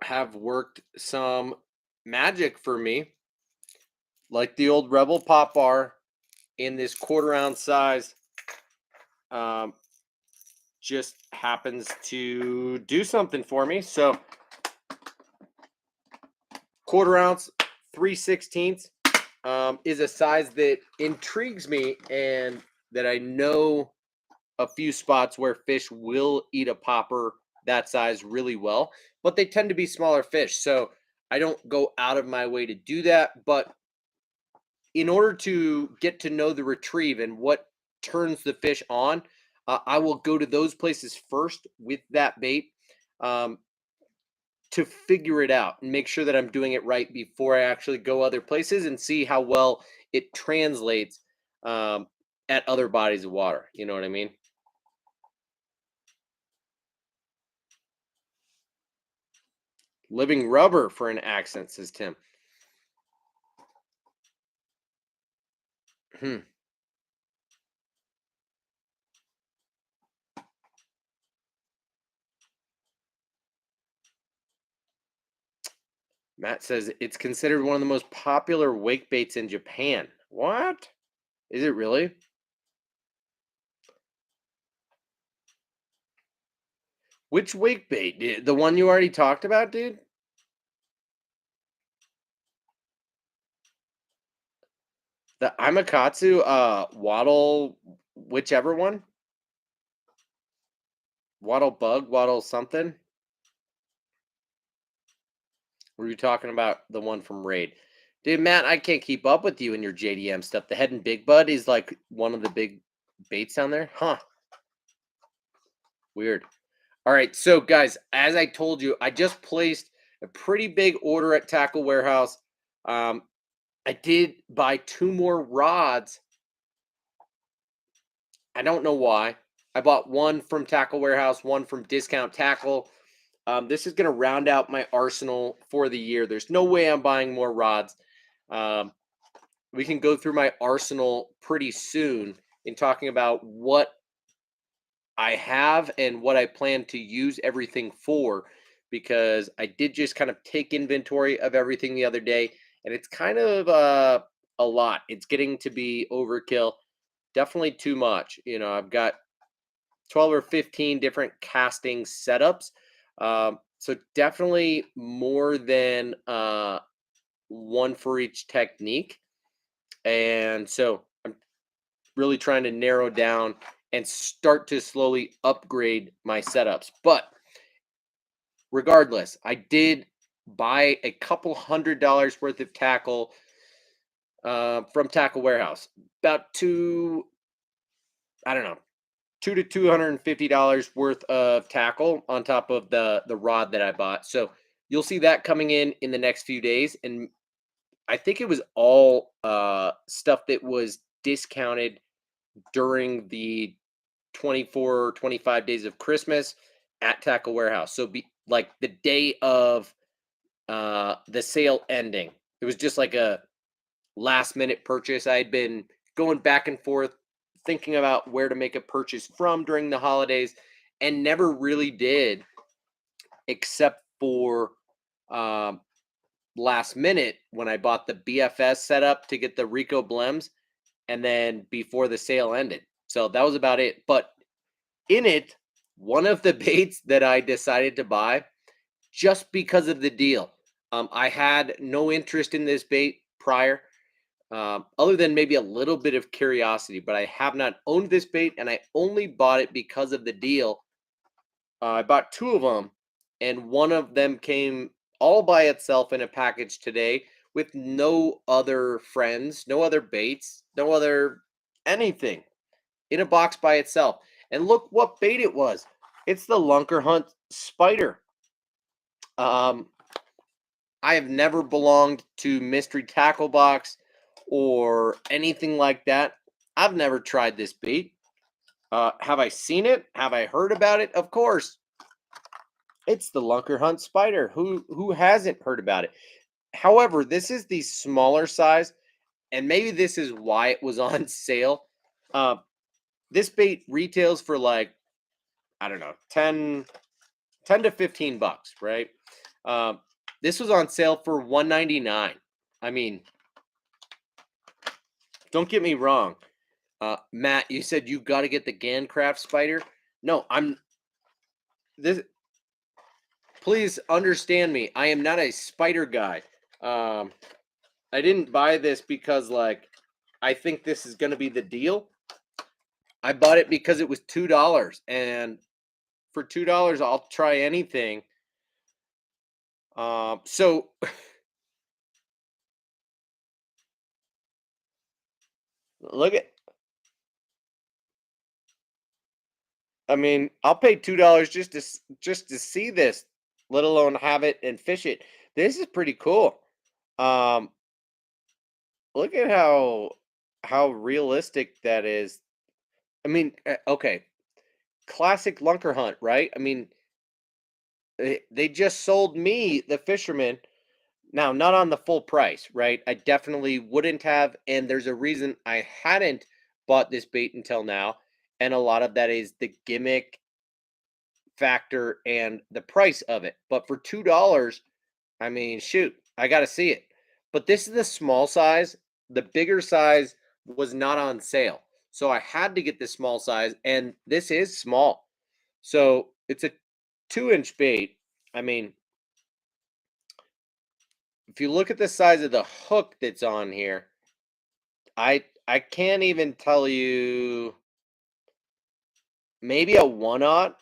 have worked some magic for me, like the old Rebel Pop Bar in this 1/4 ounce size. Just happens to do something for me. So 1/4 ounce, 3/16 is a size that intrigues me, and that I know a few spots where fish will eat a popper that size really well, but they tend to be smaller fish. So I don't go out of my way to do that. But in order to get to know the retrieve and what turns the fish on, I will go to those places first with that bait, um, to figure it out and make sure that I'm doing it right before I actually go other places and see how well it translates um, at other bodies of water. You know what I mean? Living rubber for an accent, says Tim. Hmm. Matt says it's considered one of the most popular wake baits in Japan. What? Is it really? Which wake bait? The one you already talked about, dude? The Imakatsu waddle, whichever one? Waddle bug, waddle something? Were you talking about the one from Raid? Dude, Matt, I can't keep up with you and your JDM stuff. The head and big bud is like one of the big baits down there? Huh. Weird. All right, so guys, as I told you, I just placed a pretty big order at Tackle Warehouse. I did buy 2 more rods I don't know why. I bought one from Tackle Warehouse, one from Discount Tackle. This is going to round out my arsenal for the year. There's no way I'm buying more rods. Um, we can go through my arsenal pretty soon in talking about what I have and what I plan to use everything for, because I did just kind of take inventory of everything the other day, and it's kind of a lot. It's getting to be overkill, definitely too much. I've got 12 or 15 different casting setups. So definitely more than one for each technique. And so I'm really trying to narrow down and start to slowly upgrade my setups. But regardless, I did buy a couple $100 worth of tackle from Tackle Warehouse. About I don't know, $200 to $250 worth of tackle on top of the rod that I bought. So you'll see that coming in the next few days, and I think it was all stuff that was discounted during the 24 25 days of Christmas at Tackle Warehouse. So be like the day of the sale ending. It was just like a last minute purchase. I had been going back and forth thinking about where to make a purchase from during the holidays and never really did, except for um, last minute when I bought the BFS setup to get the Rico blems, and then before the sale ended. So that was about it. But in it, one of the baits that I decided to buy just because of the deal. I had no interest in this bait prior, other than maybe a little bit of curiosity, but I have not owned this bait, and I only bought it because of the deal. I bought two of them, and one of them came all by itself in a package today with no other friends, no other baits, no other anything, in a box by itself. And look what bait it was. It's the Lunker Hunt Spider. Um, I have never belonged to Mystery Tackle Box or anything like that. I've never tried this bait. Have I seen it? Have I heard about it? Of course. It's the Lunker Hunt Spider. Who hasn't heard about it? However, this is the smaller size, and maybe this is why it was on sale. Uh, this bait retails for like, I don't know, 10 to 15 bucks, right? Um, this was on sale for 199. I mean, don't get me wrong. Matt, you said you got to get the Gancraft Spider. No, I'm this. Please understand me. I am not a spider guy. Um, I didn't buy this because like I think this is going to be the deal. I bought it because it was $2, and for $2, I'll try anything. So look at. I mean, I'll pay $2 just to see this, let alone have it and fish it. This is pretty cool. Um, Look at how realistic that is. I mean, okay, classic lunker hunt, right? I mean, they just sold me the fisherman. Now, not on the full price, right? I definitely wouldn't have, and there's a reason I hadn't bought this bait until now, and a lot of that is the gimmick factor and the price of it. But for $2, I mean, shoot, I got to see it. But this is the small size. The bigger size was not on sale. So I had to get the small size, and this is small. So it's a 2-inch bait. I mean, if you look at the size of the hook that's on here, I can't even tell you, maybe a 1/0.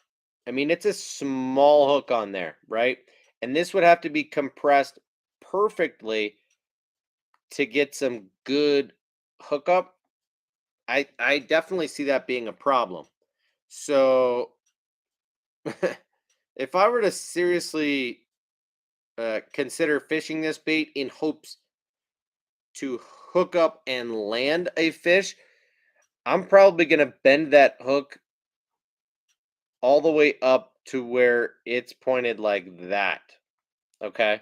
I mean, it's a small hook on there, right? And this would have to be compressed perfectly to get some good hookup. I definitely see that being a problem. So if I were to seriously consider fishing this bait in hopes to hook up and land a fish, I'm probably gonna bend that hook all the way up to where it's pointed like that. Okay.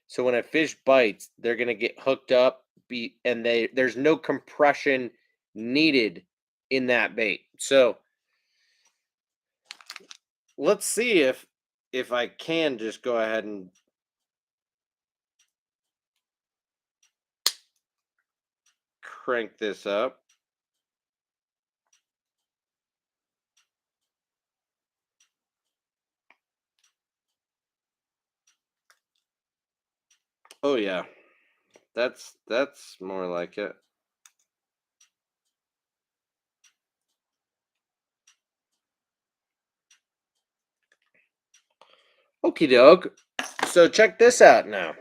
So when a fish bites, they're gonna get hooked up, and there's no compression needed in that bait. So let's see if I can just go ahead and crank this up. Oh yeah, that's more like it. Okie doke. So check this out now.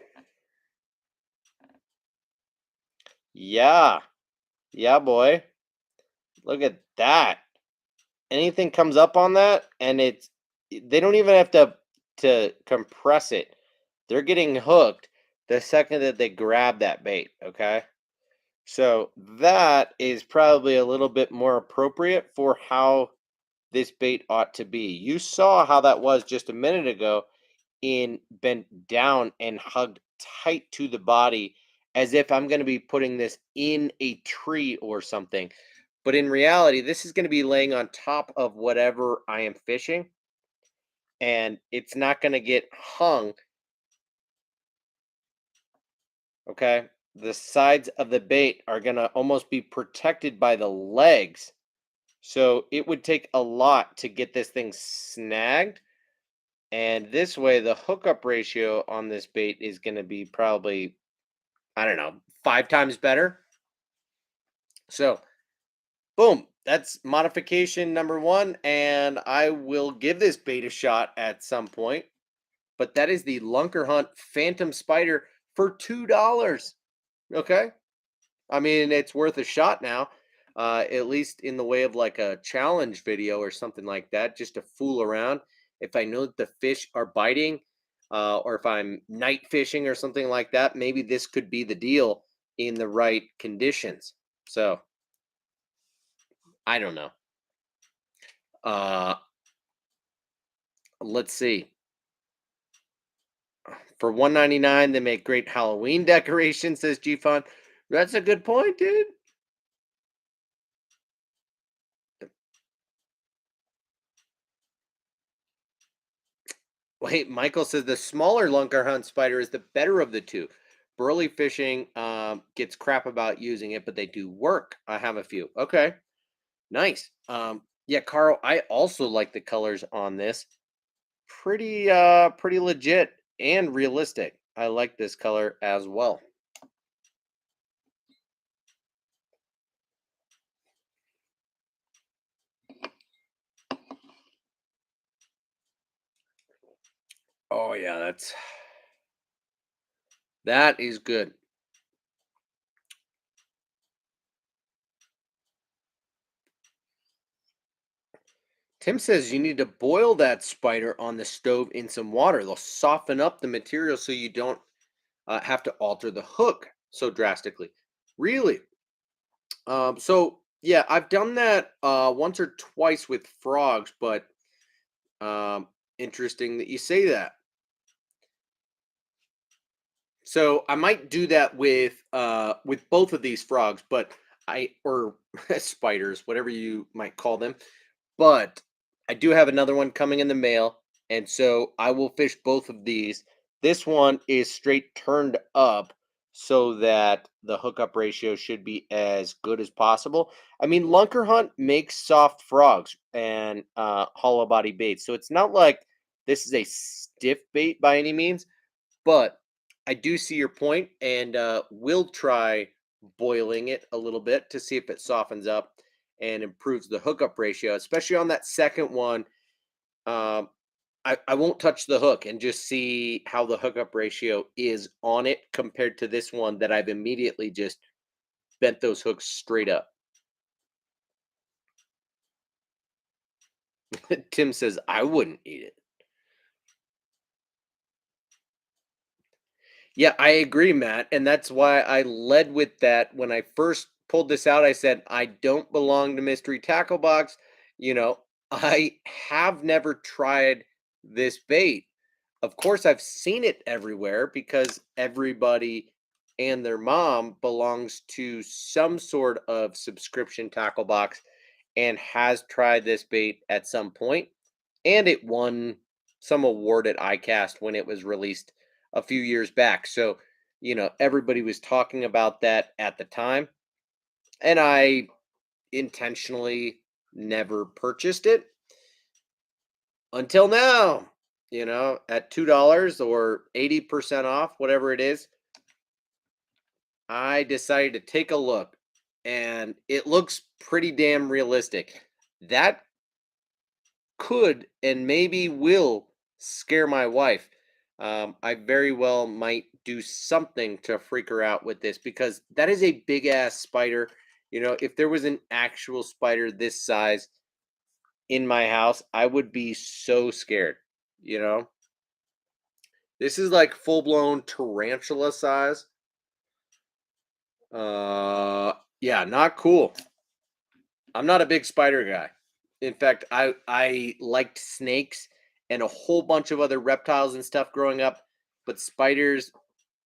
Yeah, yeah, boy. Look at that. Anything comes up on that, and they don't even have to compress it. They're getting hooked the second that they grab that bait. Okay. So that is probably a little bit more appropriate for how this bait ought to be. You saw how that was just a minute ago in bent down and hugged tight to the body as if I'm going to be putting this in a tree or something. But in reality, this is going to be laying on top of whatever I am fishing, and it's not going to get hung. Okay. The sides of the bait are going to almost be protected by the legs. So it would take a lot to get this thing snagged. And this way, the hookup ratio on this bait is going to be probably, I don't know, 5 times better. So, boom, that's modification number one. And I will give this bait a shot at some point. But that is the Lunker Hunt Phantom Spider for $2. Okay. I mean, it's worth a shot now, at least in the way of like a challenge video or something like that, just to fool around. If I know that the fish are biting, or if I'm night fishing or something like that, maybe this could be the deal in the right conditions. So I don't know. Uh, let's see. For 199, they make great Halloween decorations, says G Fun. That's a good point, dude. Wait, Michael says the smaller lunker hunt spider is the better of the two. Burley fishing gets crap about using it, but they do work. I have a few. Okay, nice. Yeah, Carl, I also like the colors on this. Pretty legit and realistic. I like this color as well. Oh yeah, that is good. Tim says you need to boil that spider on the stove in some water. They'll soften up the material so you don't have to alter the hook so drastically. Really? So yeah, I've done that once or twice with frogs, but interesting that you say that. So I might do that with both of these frogs, but I or spiders, whatever you might call them. But I do have another one coming in the mail, and so I will fish both of these. This one is straight turned up so that the hookup ratio should be as good as possible. I mean, Lunker Hunt makes soft frogs and hollow body baits, so it's not like this is a stiff bait by any means, but I do see your point, and we'll try boiling it a little bit to see if it softens up and improves the hookup ratio, especially on that second one. Um, I won't touch the hook and just see how the hookup ratio is on it compared to this one that I've immediately just bent those hooks straight up. Tim says, I wouldn't eat it. Yeah, I agree, Matt. And that's why I led with that when I first pulled this out, I said, I don't belong to Mystery Tackle Box. You know, I have never tried this bait. Of course, I've seen it everywhere because everybody and their mom belongs to some sort of subscription tackle box and has tried this bait at some point, and it won some award at ICAST when it was released a few years back. So, everybody was talking about that at the time, and I intentionally never purchased it until now. At $2 or 80% off, whatever it is, I decided to take a look, and it looks pretty damn realistic. That could and maybe will scare my wife. I very well might do something to freak her out with this because that is a big ass spider. If there was an actual spider this size in my house, I would be so scared. You know, this is like full blown tarantula size. Yeah, not cool. I'm not a big spider guy. In fact, I liked snakes and a whole bunch of other reptiles and stuff growing up, but spiders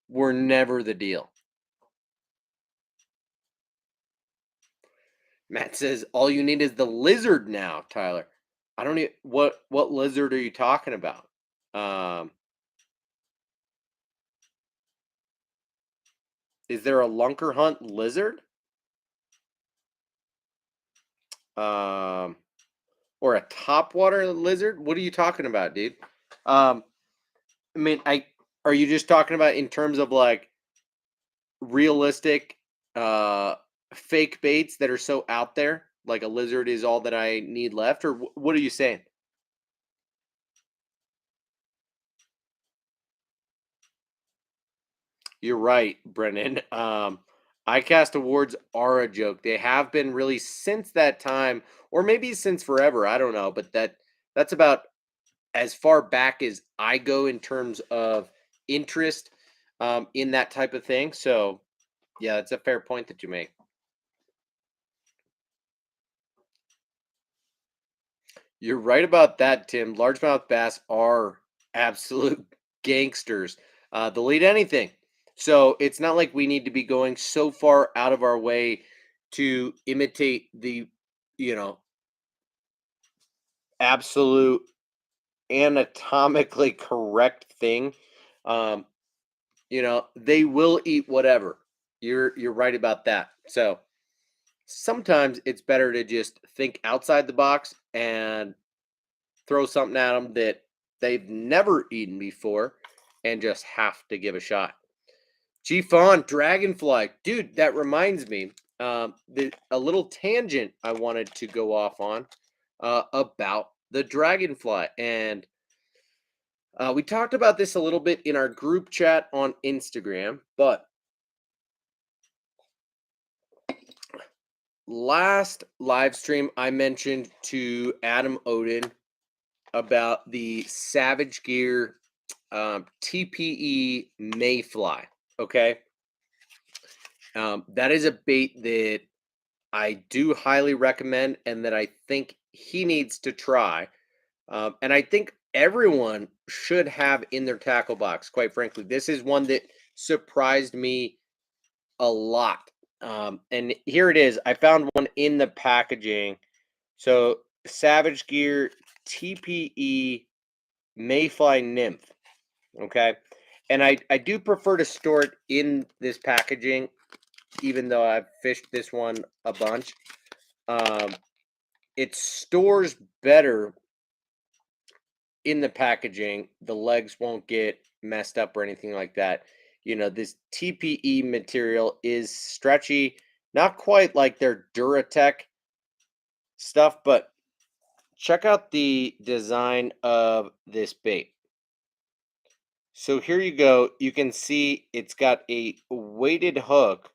were never the deal. Matt says all you need is the lizard now, Tyler. I don't know what lizard are you talking about? Um, is there a lunker hunt lizard? Um, or a topwater lizard? What are you talking about, dude? Um, I mean, I are you just talking about in terms of like realistic uh fake baits that are so out there? Like a lizard is all that I need left, or what are you saying? You're right, Brennan. ICAST awards are a joke. They have been really since that time, or maybe since forever. I don't know, but that's about as far back as I go in terms of interest in that type of thing. So, yeah, that's a fair point that you make. You're right about that, Tim. Largemouth bass are absolute gangsters. They'll eat anything. So it's not like we need to be going so far out of our way to imitate the, you know, absolute anatomically correct thing. Um, they will eat whatever. You're right about that. So sometimes it's better to just think outside the box and throw something at them that they've never eaten before and just have to give a shot. G Fawn, Dragonfly. Dude, that reminds me. A little tangent I wanted to go off on about the Dragonfly. And we talked about this a little bit in our group chat on Instagram, but last live stream I mentioned to Adam Odin about the Savage Gear TPE Mayfly. Okay. That is a bait that I do highly recommend and that I think he needs to try. And I think everyone should have in their tackle box, quite frankly. This is one that surprised me a lot. And here it is. I found one in the packaging. So, Savage Gear TPE Mayfly Nymph. Okay. And I do prefer to store it in this packaging, even though I've fished this one a bunch. Um, it stores better in the packaging. The legs won't get messed up or anything like that. This TPE material is stretchy, not quite like their Duratec stuff, but check out the design of this bait. So here you go. You can see it's got a weighted hook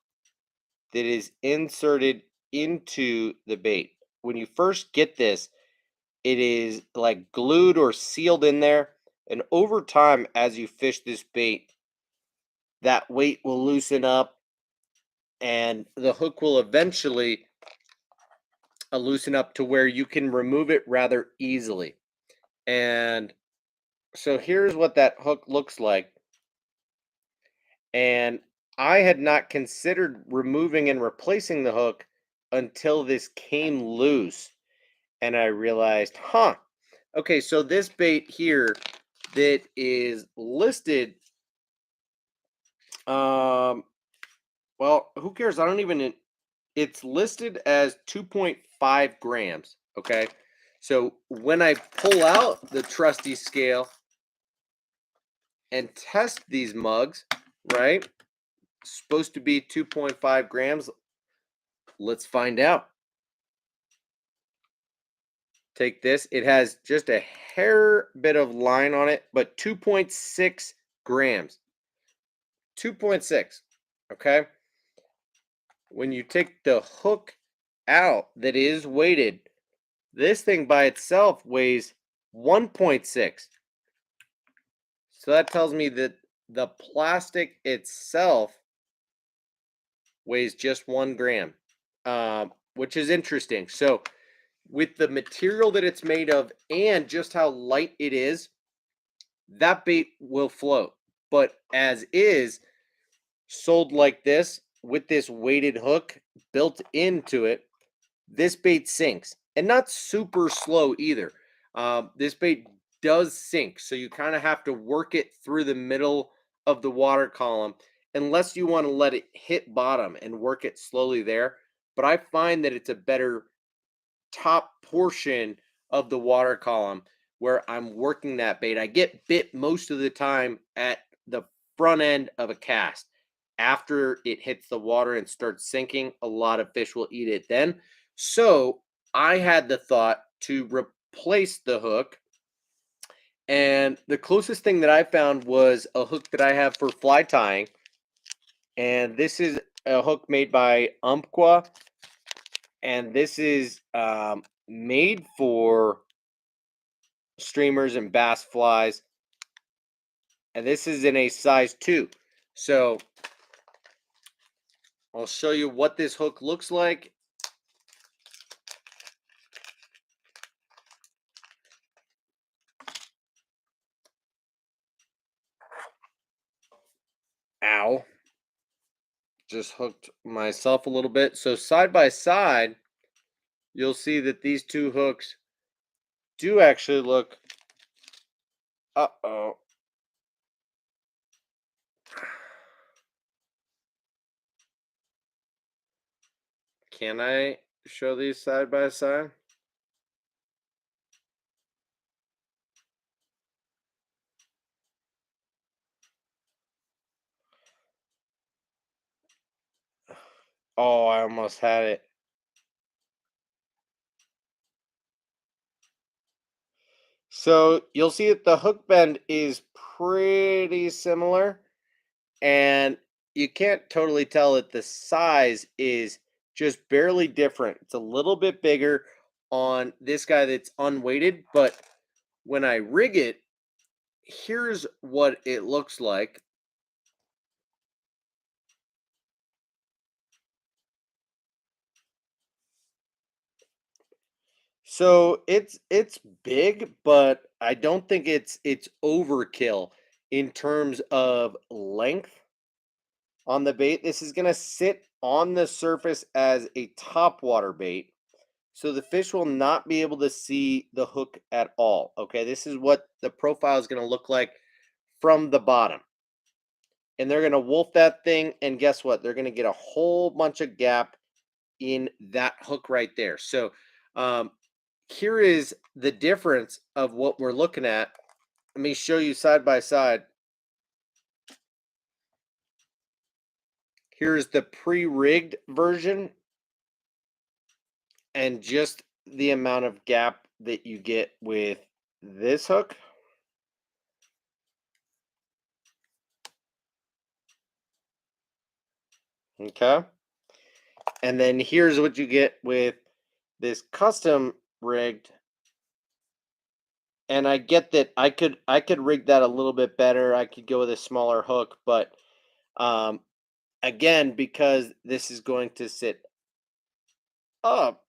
that is inserted into the bait. When you first get this, it is like glued or sealed in there. And over time, as you fish this bait, that weight will loosen up and the hook will eventually loosen up to where you can remove it rather easily. And so here's what that hook looks like. And I had not considered removing and replacing the hook until this came loose. And I realized, huh, okay, so this bait here that is listed, um, well, who cares? I don't even, it's listed as 2.5 grams. Okay. So when I pull out the trusty scale and test these mugs, right? Supposed to be 2.5 grams. Let's find out. Take this. It has just a hair bit of line on it, but 2.6 grams. 2.6. Okay. When you take the hook out that is weighted, this thing by itself weighs 1.6. So that tells me that the plastic itself weighs just 1 gram, which is interesting. So with the material that it's made of and just how light it is, that bait will float. But as is, sold like this with this weighted hook built into it, this bait sinks, and not super slow either. This bait does sink, so you kind of have to work it through the middle of the water column, unless you want to let it hit bottom and work it slowly there. But I find that it's a better top portion of the water column where I'm working that bait. I get bit most of the time at the front end of a cast. After it hits the water and starts sinking, a lot of fish will eat it then. So I had the thought to replace the hook. And the closest thing that I found was a hook that I have for fly tying. And this is a hook made by Umpqua. And this is made for streamers and bass flies. And this is in a size 2. So I'll show you what this hook looks like. Ow. Just hooked myself a little bit. So side by side, you'll see that these two hooks do actually look. Uh-oh. Can I show these side by side? Oh, I almost had it. So you'll see that the hook bend is pretty similar, and you can't totally tell that the size is just barely different. It's a little bit bigger on this guy that's unweighted, but when I rig it, here's what it looks like. So it's big, but I don't think it's overkill in terms of length on the bait. This is gonna sit on the surface as a top water bait. So the fish will not be able to see the hook at all. Okay, this is what the profile is gonna look like from the bottom. And they're gonna wolf that thing, and guess what? They're gonna get a whole bunch of gap in that hook right there. So um, here is the difference of what we're looking at. Let me show you side by side. Here's the pre-rigged version, and just the amount of gap that you get with this hook. Okay. And then here's what you get with this custom rigged. And I get that I could rig that a little bit better. I could go with a smaller hook, but um again, because this is going to sit up,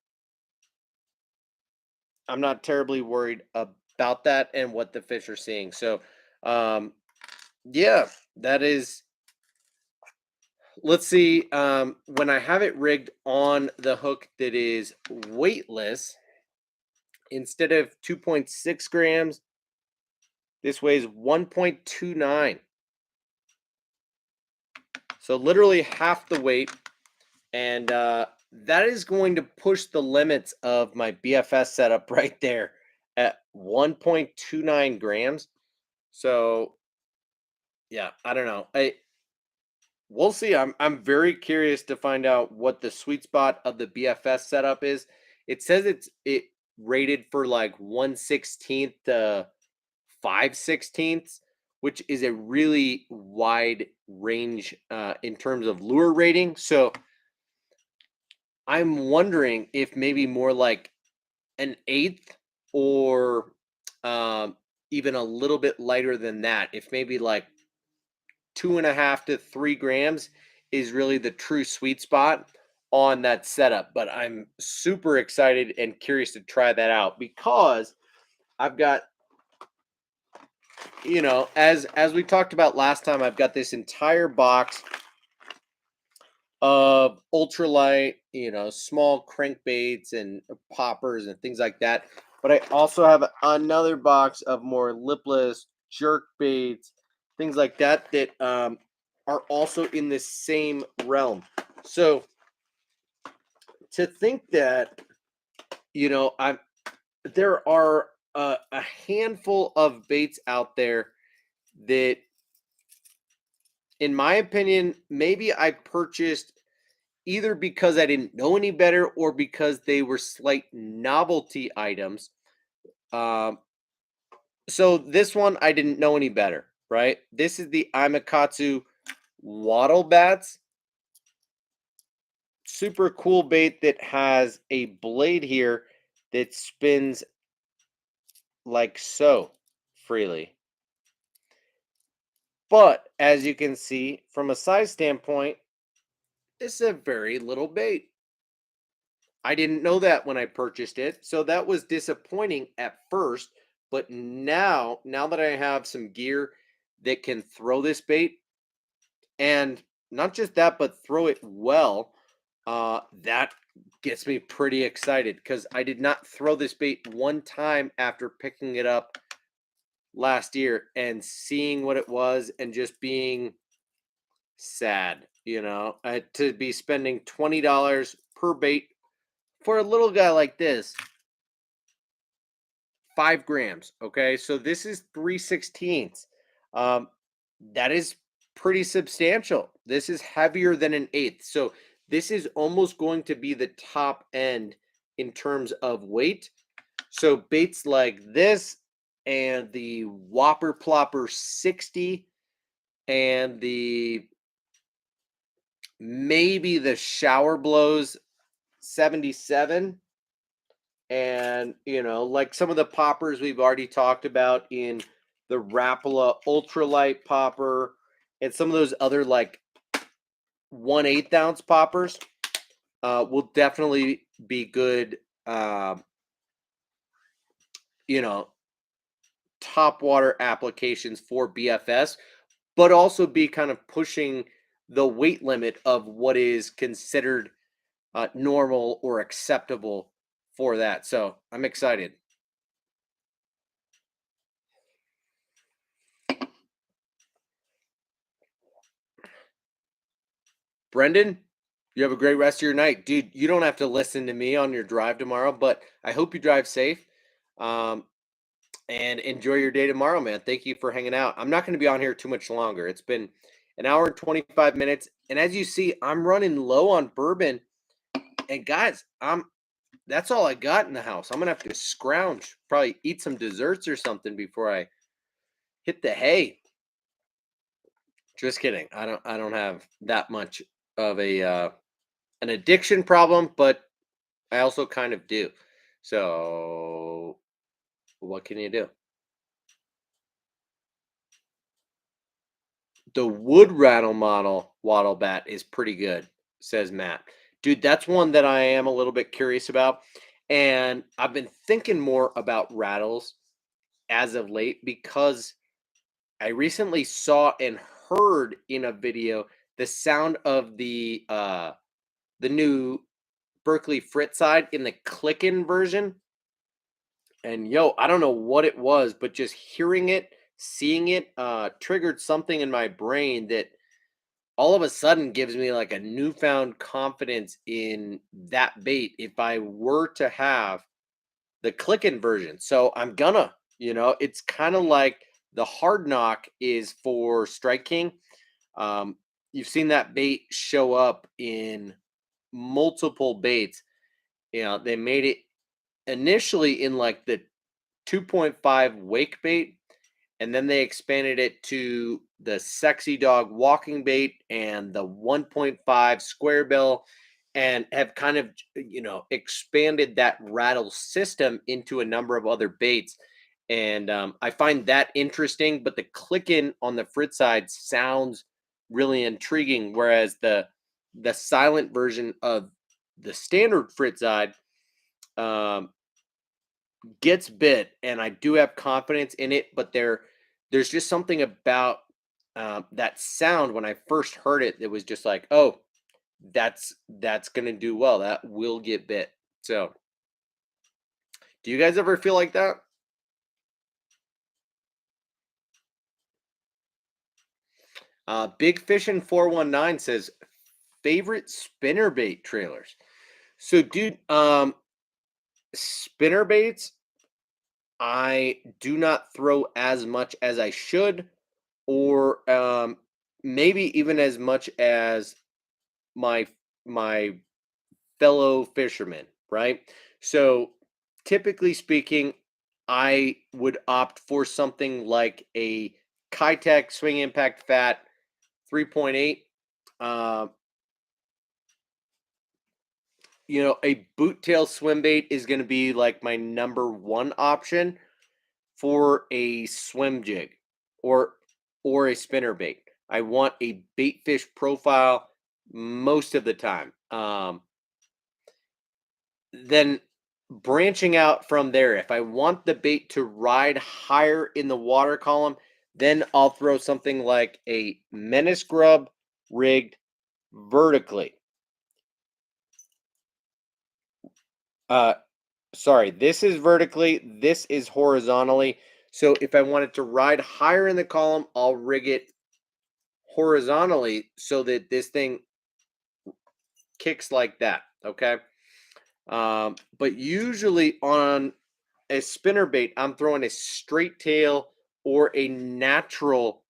I'm not terribly worried about that and what the fish are seeing. So, um, yeah, that is. Let's see. When I have it rigged on the hook that is weightless, instead of 2.6 grams, this weighs 1.29. So literally half the weight. And that is going to push the limits of my BFS setup right there at 1.29 grams. So yeah, I don't know. We'll see. I'm very curious to find out what the sweet spot of the BFS setup is. It says it rated for like 1/16 to 5/16, which is a really wide range in terms of lure rating. So I'm wondering if maybe more like an eighth or um, even a little bit lighter than that. If maybe like 2.5 to 3 grams is really the true sweet spot on that setup. But I'm super excited and curious to try that out because I've got, as we talked about last time, I've got this entire box of ultralight, small crankbaits and poppers and things like that. But I also have another box of more lipless jerk baits, things like that that are also in the same realm. So to think that I'm there are a handful of baits out there that, in my opinion, maybe I purchased either because I didn't know any better or because they were slight novelty items. Um, so this one I didn't know any better, right? This is the Imakatsu waddle bats. Super cool bait that has a blade here that spins like so freely. But as you can see from a size standpoint, it's a very little bait. I didn't know that when I purchased it, so that was disappointing at first, but now that I have some gear that can throw this bait, and not just that, but throw it well, that gets me pretty excited because I did not throw this bait one time after picking it up last year and seeing what it was and just being sad, to be spending $20 per bait for a little guy like this. 5 grams. Okay, so this is 3/16. Um, that is pretty substantial. This is heavier than an eighth. So this is almost going to be the top end in terms of weight. So baits like this and the Whopper Plopper 60 and the maybe the Shower Blows 77 and like some of the poppers we've already talked about in the Rapala ultralight popper and some of those other like 1/8 ounce poppers will definitely be good you know top water applications for BFS, but also be kind of pushing the weight limit of what is considered normal or acceptable for that. So I'm excited. Brendan, you have a great rest of your night. Dude, you don't have to listen to me on your drive tomorrow, but I hope you drive safe um, and enjoy your day tomorrow, man. Thank you for hanging out. I'm not going to be on here too much longer. It's been an hour and 25 minutes. And as you see, I'm running low on bourbon. And guys, that's all I got in the house. I'm going to have to scrounge, probably eat some desserts or something before I hit the hay. Just kidding. I don't have that much of a an addiction problem, but I also kind of do. So, what can you do? The wood rattle model wattle bat is pretty good, says Matt. Dude, that's one that I am a little bit curious about. And I've been thinking more about rattles as of late because I recently saw and heard in a video the sound of the new Berkeley Frit side in the clickin' version. And yo, I don't know what it was, but just hearing it, seeing it, triggered something in my brain that all of a sudden gives me like a newfound confidence in that bait if I were to have the clicking version. So I'm gonna, it's kind of like the hard knock is for Strike King. Um, you've seen that bait show up in multiple baits. They made it initially in like the 2.5 wake bait, and then they expanded it to the sexy dog walking bait and the 1.5 square bill, and have kind of expanded that rattle system into a number of other baits. And I find that interesting, but the clicking on the frit side sounds really intriguing, whereas the silent version of the standard frit side um, gets bit, and I do have confidence in it, but there's just something about that sound when I first heard it that was just like, oh, that's gonna do well. That will get bit. So, do you guys ever feel like that? Big Fishin 419 says favorite spinnerbait trailers. So, dude, spinnerbaits I do not throw as much as I should, or maybe even as much as my my fellow fishermen, right? So typically speaking, I would opt for something like a Kitech Swing Impact Fat 3.8. Uh, a boot tail swim bait is going to be like my number one option for a swim jig or a spinner bait. I want a bait fish profile most of the time. Then branching out from there, if I want the bait to ride higher in the water column, then I'll throw something like a menace grub rigged vertically. Uh, sorry, this is vertically, this is horizontally. So if I want it to ride higher in the column, I'll rig it horizontally so that this thing kicks like that. Okay. But usually on a spinner bait, I'm throwing a straight tail or a natural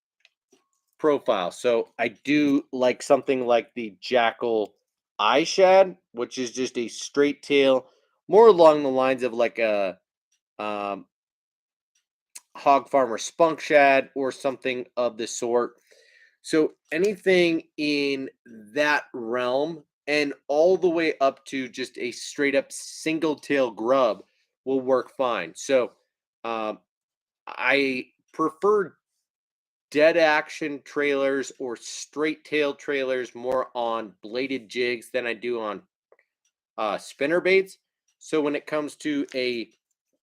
profile. So I do like something like the Jackal Eye Shad, which is just a straight tail, more along the lines of like a um, Hog Farmer Spunk Shad or something of the sort. So anything in that realm and all the way up to just a straight up single tail grub will work fine. So um, I prefer dead action trailers or straight tail trailers more on bladed jigs than I do on spinner baits. So when it comes to a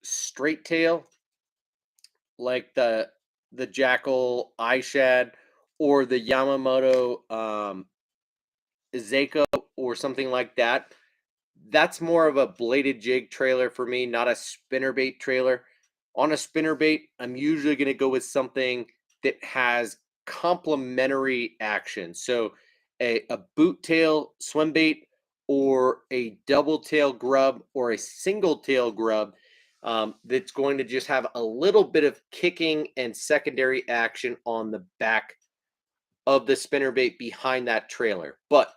straight tail, like the Jackal Eye Shad or the Yamamoto Izeko or something like that, that's more of a bladed jig trailer for me, not a spinnerbait trailer. On a spinnerbait, I'm usually going to go with something that has complementary action. So a boot tail swim bait or a double tail grub or a single tail grub that's going to just have a little bit of kicking and secondary action on the back of the spinnerbait behind that trailer. But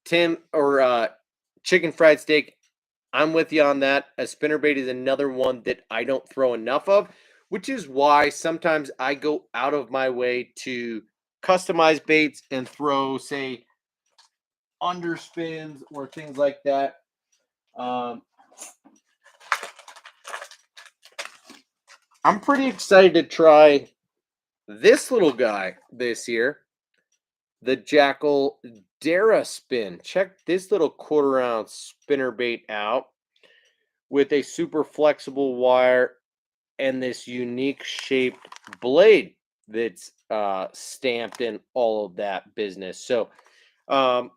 Tim or chicken fried steak, I'm with you on that. A spinnerbait is another one that I don't throw enough of, which is why sometimes I go out of my way to customize baits and throw, say, underspins or things like that. Um, I'm pretty excited to try this little guy this year, the Jackal Dara Spin. Check this little quarter ounce spinner bait out with a super flexible wire and this unique shaped blade that's stamped in all of that business. So, um,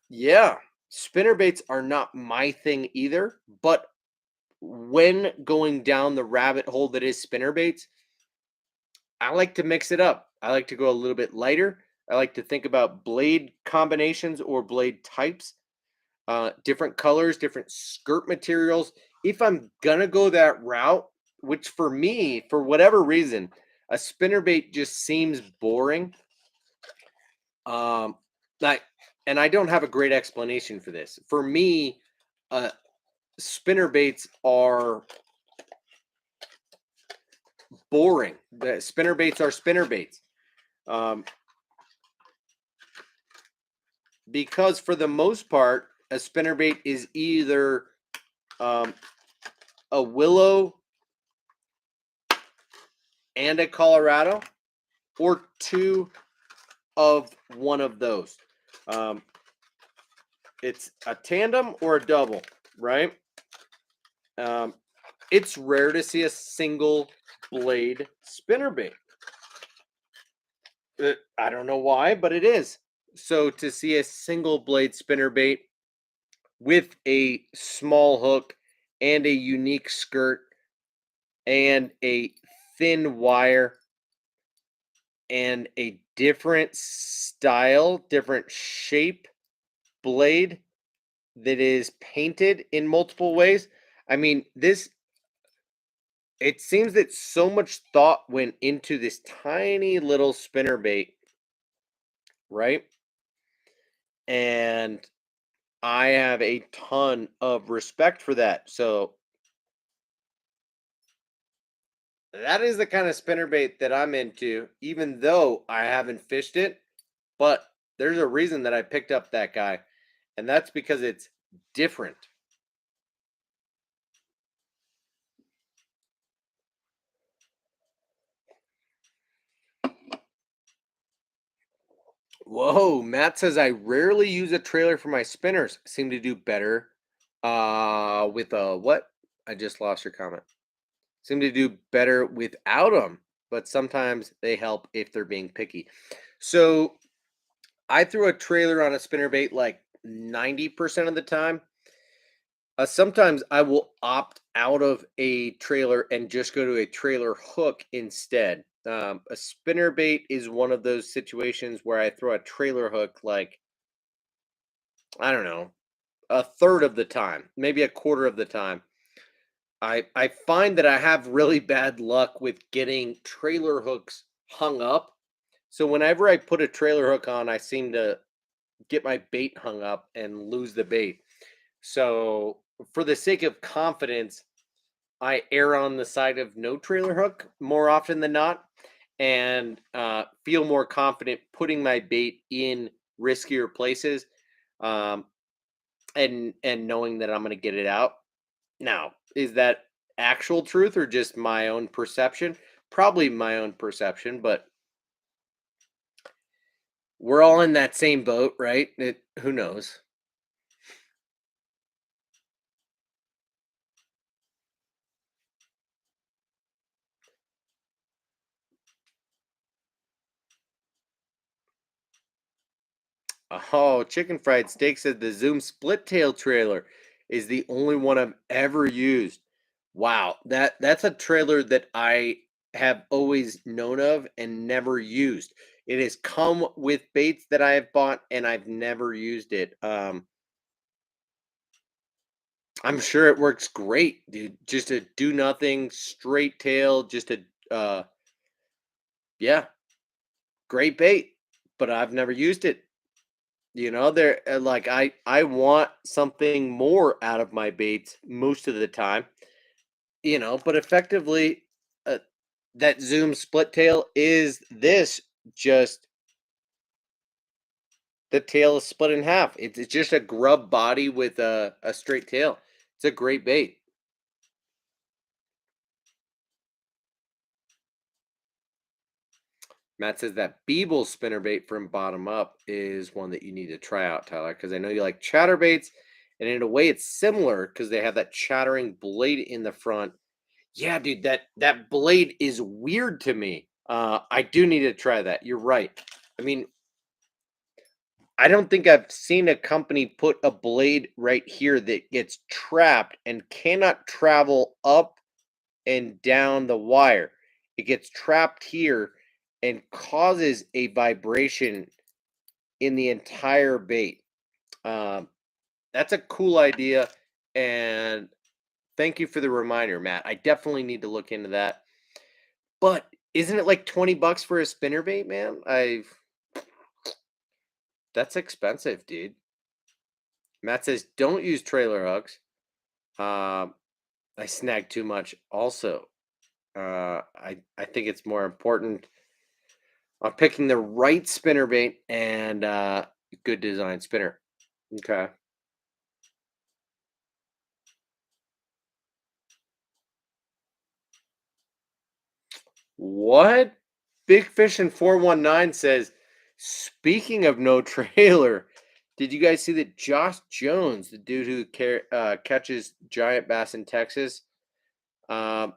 yeah, spinner baits are not my thing either. But when going down the rabbit hole that is spinner baits, I like to mix it up. I like to go a little bit lighter. I like to think about blade combinations or blade types, different colors, different skirt materials. If I'm gonna go that route, which for me, for whatever reason, a spinnerbait just seems boring. Um, like, and I don't have a great explanation for this. For me, uh, spinnerbaits are boring. The spinnerbaits are spinnerbaits. Um, because for the most part, a spinnerbait is either um, a willow and a Colorado, or two of one of those. Um, it's a tandem or a double, right? Um, it's rare to see a single blade spinnerbait. I don't know why, but it is. So to see a single blade spinnerbait with a small hook and a unique skirt and a thin wire and a different style, different shape blade that is painted in multiple ways. I mean, it seems that so much thought went into this tiny little spinner bait, right? And I have a ton of respect for that. So that is the kind of spinner bait that I'm into, even though I haven't fished it. But there's a reason that I picked up that guy, and that's because it's different. Whoa, Matt says I rarely use a trailer for my spinners. Seem to do better with a what? I just lost your comment. Seem to do better without them, but sometimes they help if they're being picky. So I threw a trailer on a spinnerbait like 90% of the time. Sometimes I will opt out of a trailer and just go to a trailer hook instead. A spinnerbait is one of those situations where I throw a trailer hook like, I don't know, a third of the time, maybe a quarter of the time. I find that I have really bad luck with getting trailer hooks hung up. So whenever I put a trailer hook on, I seem to get my bait hung up and lose the bait. So for the sake of confidence, I err on the side of no trailer hook more often than not, and feel more confident putting my bait in riskier places, um, and knowing that I'm going to get it out. Now, is that actual truth or just my own perception? Probably my own perception, but we're all in that same boat, right? Who knows? Oh, chicken fried steak said the Zoom split tail trailer is the only one I've ever used. Wow, that's a trailer that I have always known of and never used. It has come with baits that I have bought and I've never used it. I'm sure it works great, dude. Just a do nothing straight tail, just a yeah, great bait, but I've never used it. There like I want something more out of my baits most of the time, but effectively uh, that Zoom split tail is this, just the tail is split in half. It's just a grub body with a straight tail. It's a great bait. Matt says that Beeble spinnerbait from Bottom Up is one that you need to try out, Tyler, because I know you like chatterbaits, and in a way, it's similar because they have that chattering blade in the front. Yeah, dude, that blade is weird to me. I do need to try that. You're right. I mean, I don't think I've seen a company put a blade right here that gets trapped and cannot travel up and down the wire. It gets trapped here and causes a vibration in the entire bait. Um, that's a cool idea, and thank you for the reminder, Matt. I definitely need to look into that. But isn't it like 20 bucks for a spinnerbait, man? That's expensive, dude. Matt says don't use trailer hooks. Um, I snag too much. Also, I think it's more important on picking the right spinnerbait and good design spinner. Okay. What? Big Fish in 419 says, speaking of no trailer, did you guys see that Josh Jones, the dude who catches giant bass in Texas, um,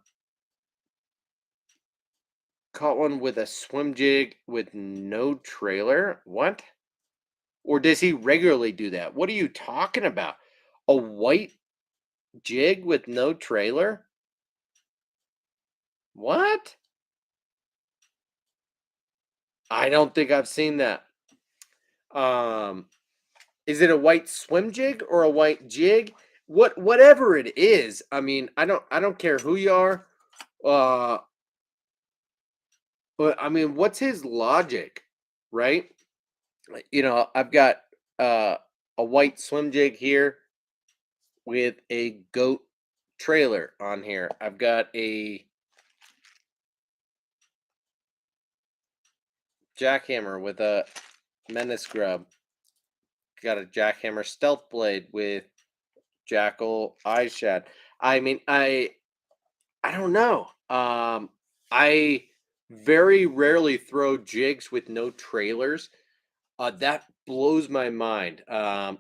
caught one with a swim jig with no trailer? What? Or does he regularly do that? What are you talking about? A white jig with no trailer? What? I don't think I've seen that. Um, is it a white swim jig or a white jig? Whatever it is, I mean, I don't care who you are. Uh, but I mean, what's his logic, right? I've got uh a white swim jig here with a goat trailer on here. I've got a jackhammer with a menace grub. Got a jackhammer stealth blade with jackal eye shad. I mean, I don't know. I very rarely throw jigs with no trailers. That blows my mind.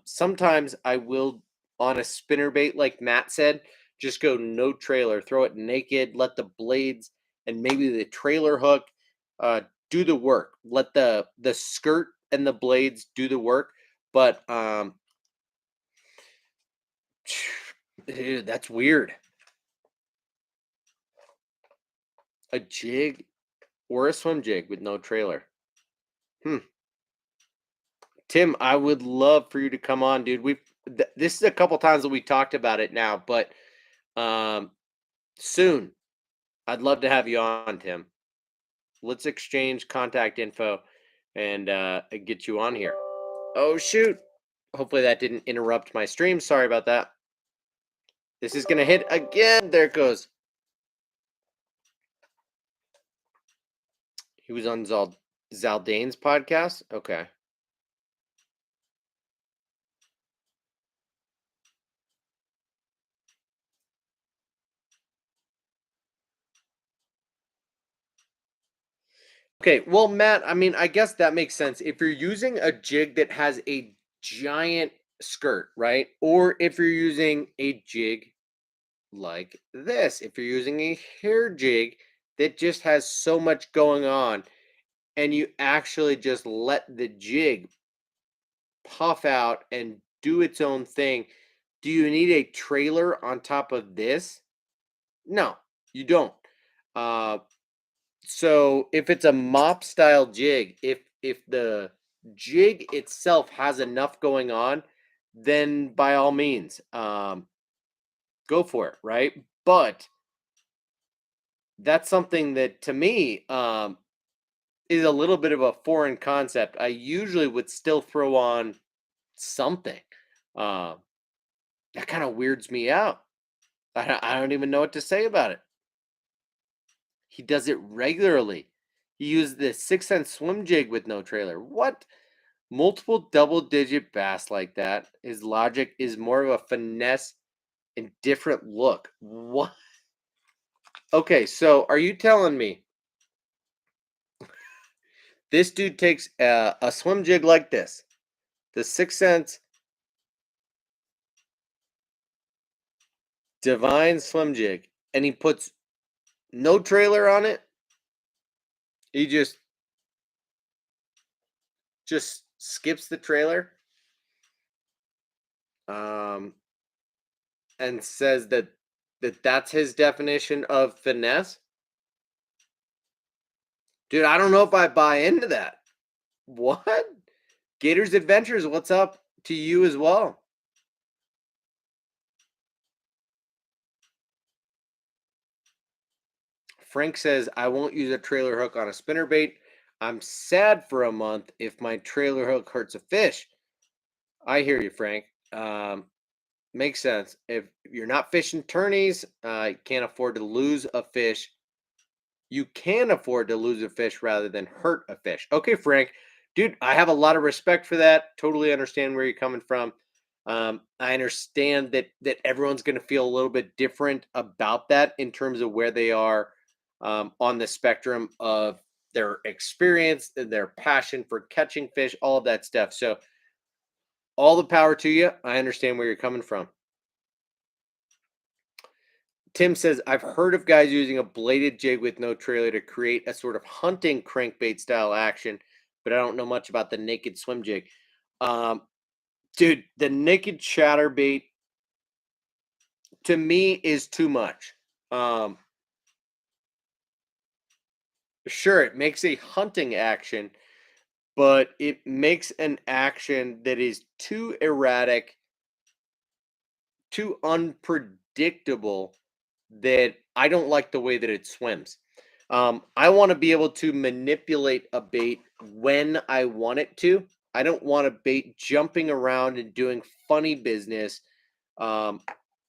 Sometimes I will on a spinnerbait, like Matt said, just go no trailer, throw it naked, let the blades and maybe the trailer hook uh, do the work. Let the skirt and the blades do the work. But dude, that's weird. A jig or a swim jig with no trailer. Hmm. Tim, I would love for you to come on, dude. This is a couple times that we talked about it now, but um, soon I'd love to have you on, Tim. Let's exchange contact info and get you on here. Oh shoot! Hopefully that didn't interrupt my stream. Sorry about that. This is gonna hit again. There it goes. He was on Zaldane's podcast. Okay. Okay, well, Matt, I mean, I guess that makes sense. If you're using a jig that has a giant skirt, right? Or if you're using a jig like this, if you're using a hair jig that just has so much going on and you actually just let the jig puff out and do its own thing, do you need a trailer on top of this? No, you don't. Uh, So if it's a mop style jig, if the jig itself has enough going on, then by all means, go for it, right? But that's something that to me is a little bit of a foreign concept. I usually would still throw on something. Um, that kind of weirds me out. I don't even know what to say about it. He does it regularly. He used the 6 cent swim jig with no trailer. What? Multiple double digit bass like that, his logic is more of a finesse and different look. What? Okay, so are you telling me This dude takes a swim jig like this, the 6 cents Divine Swim Jig, and he puts no trailer on it. He just skips the trailer, um, and says that's his definition of finesse. Dude, I don't know if I buy into that. What? Gators Adventures, what's up to you as well? Frank says, I won't use a trailer hook on a spinnerbait. I'm sad for a month if my trailer hook hurts a fish. I hear you, Frank. Makes sense. If you're not fishing tourneys, you can't afford to lose a fish. You can afford to lose a fish rather than hurt a fish. Okay, Frank, dude, I have a lot of respect for that. Totally understand where you're coming from. I understand that everyone's going to feel a little bit different about that in terms of where they are on the spectrum of their experience, their passion for catching fish, all of that stuff. So, all the power to you. I understand where you're coming from. Tim says, I've heard of guys using a bladed jig with no trailer to create a sort of hunting crankbait style action, but I don't know much about the naked swim jig. Um, Dude, the naked chatterbait to me is too much. Um, sure, it makes a hunting action, but it makes an action that is too erratic, too unpredictable that I don't like the way that it swims. I want to be able to manipulate a bait when I want it to. I don't want a bait jumping around and doing funny business um,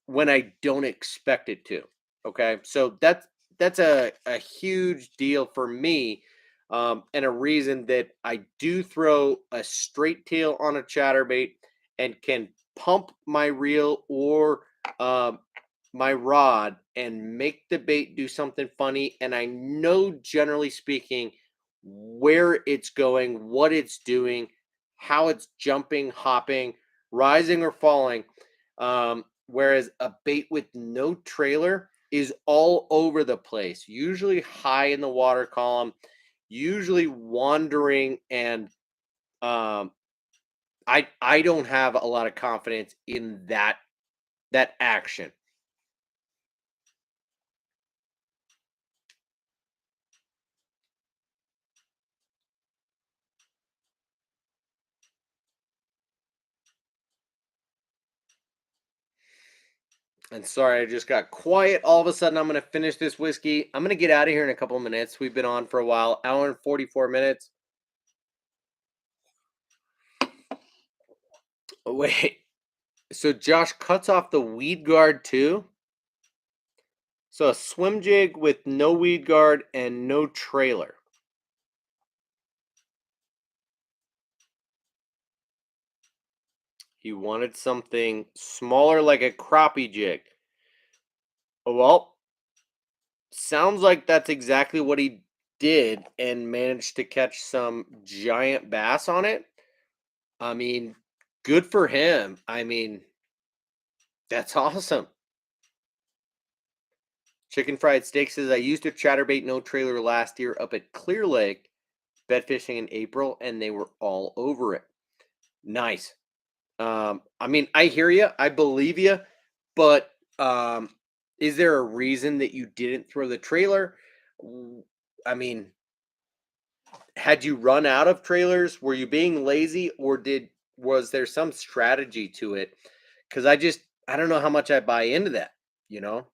when I don't expect it to. Okay, so that's a huge deal for me, and a reason that I do throw a straight tail on a chatterbait and can pump my reel or um, my rod and make the bait do something funny. And I know, generally speaking, where it's going, what it's doing, how it's jumping, hopping, rising, or falling. Whereas a bait with no trailer is all over the place, usually high in the water column, usually wandering, and um, I don't have a lot of confidence in that action. And sorry, I just got quiet. All of a sudden, I'm going to finish this whiskey. I'm going to get out of here in a couple of minutes. We've been on for a while, hour and 44 minutes. Oh, wait. So Josh cuts off the weed guard too? So a swim jig with no weed guard and no trailer. He wanted something smaller like a crappie jig. Well, sounds like that's exactly what he did and managed to catch some giant bass on it. I mean, good for him. I mean, that's awesome. Chicken Fried Steak says, I used a chatterbait no trailer last year up at Clear Lake, bed fishing in April, and they were all over it. Nice. I mean, I hear you. I believe you. But is there a reason that you didn't throw the trailer? I mean, had you run out of trailers? Were you being lazy, or was there some strategy to it? Because I don't know how much I buy into that, you know.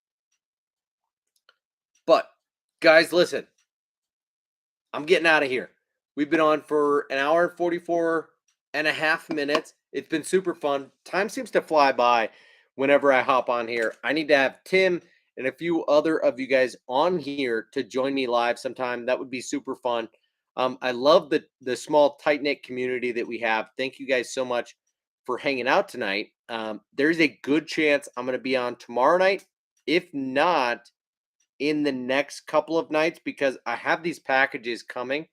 But guys, listen, I'm getting out of here. We've been on for an hour and 44 and a half minutes. It's been super fun. Time seems to fly by whenever I hop on here. I need to have Tim and a few other of you guys on here to join me live sometime. That would be super fun. I love the small tight knit community that we have. Thank you guys so much for hanging out tonight. There's a good chance I'm going to be on tomorrow night. If not, in the next couple of nights, because I have these packages coming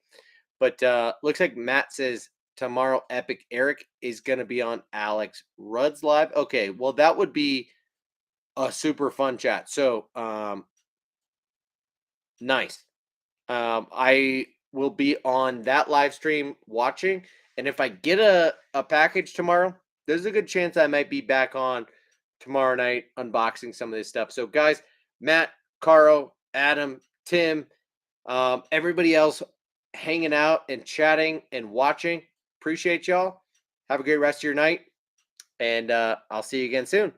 But looks like Matt says tomorrow Epic Eric is going to be on Alex Rudd's live. Okay, well that would be a super fun chat. So nice. I will be on that live stream watching, and if I get a package tomorrow, there's a good chance I might be back on tomorrow night unboxing some of this stuff. So guys, Matt, Caro, Adam, Tim, everybody else hanging out and chatting and watching. Appreciate y'all. Have a great rest of your night, and I'll see you again soon.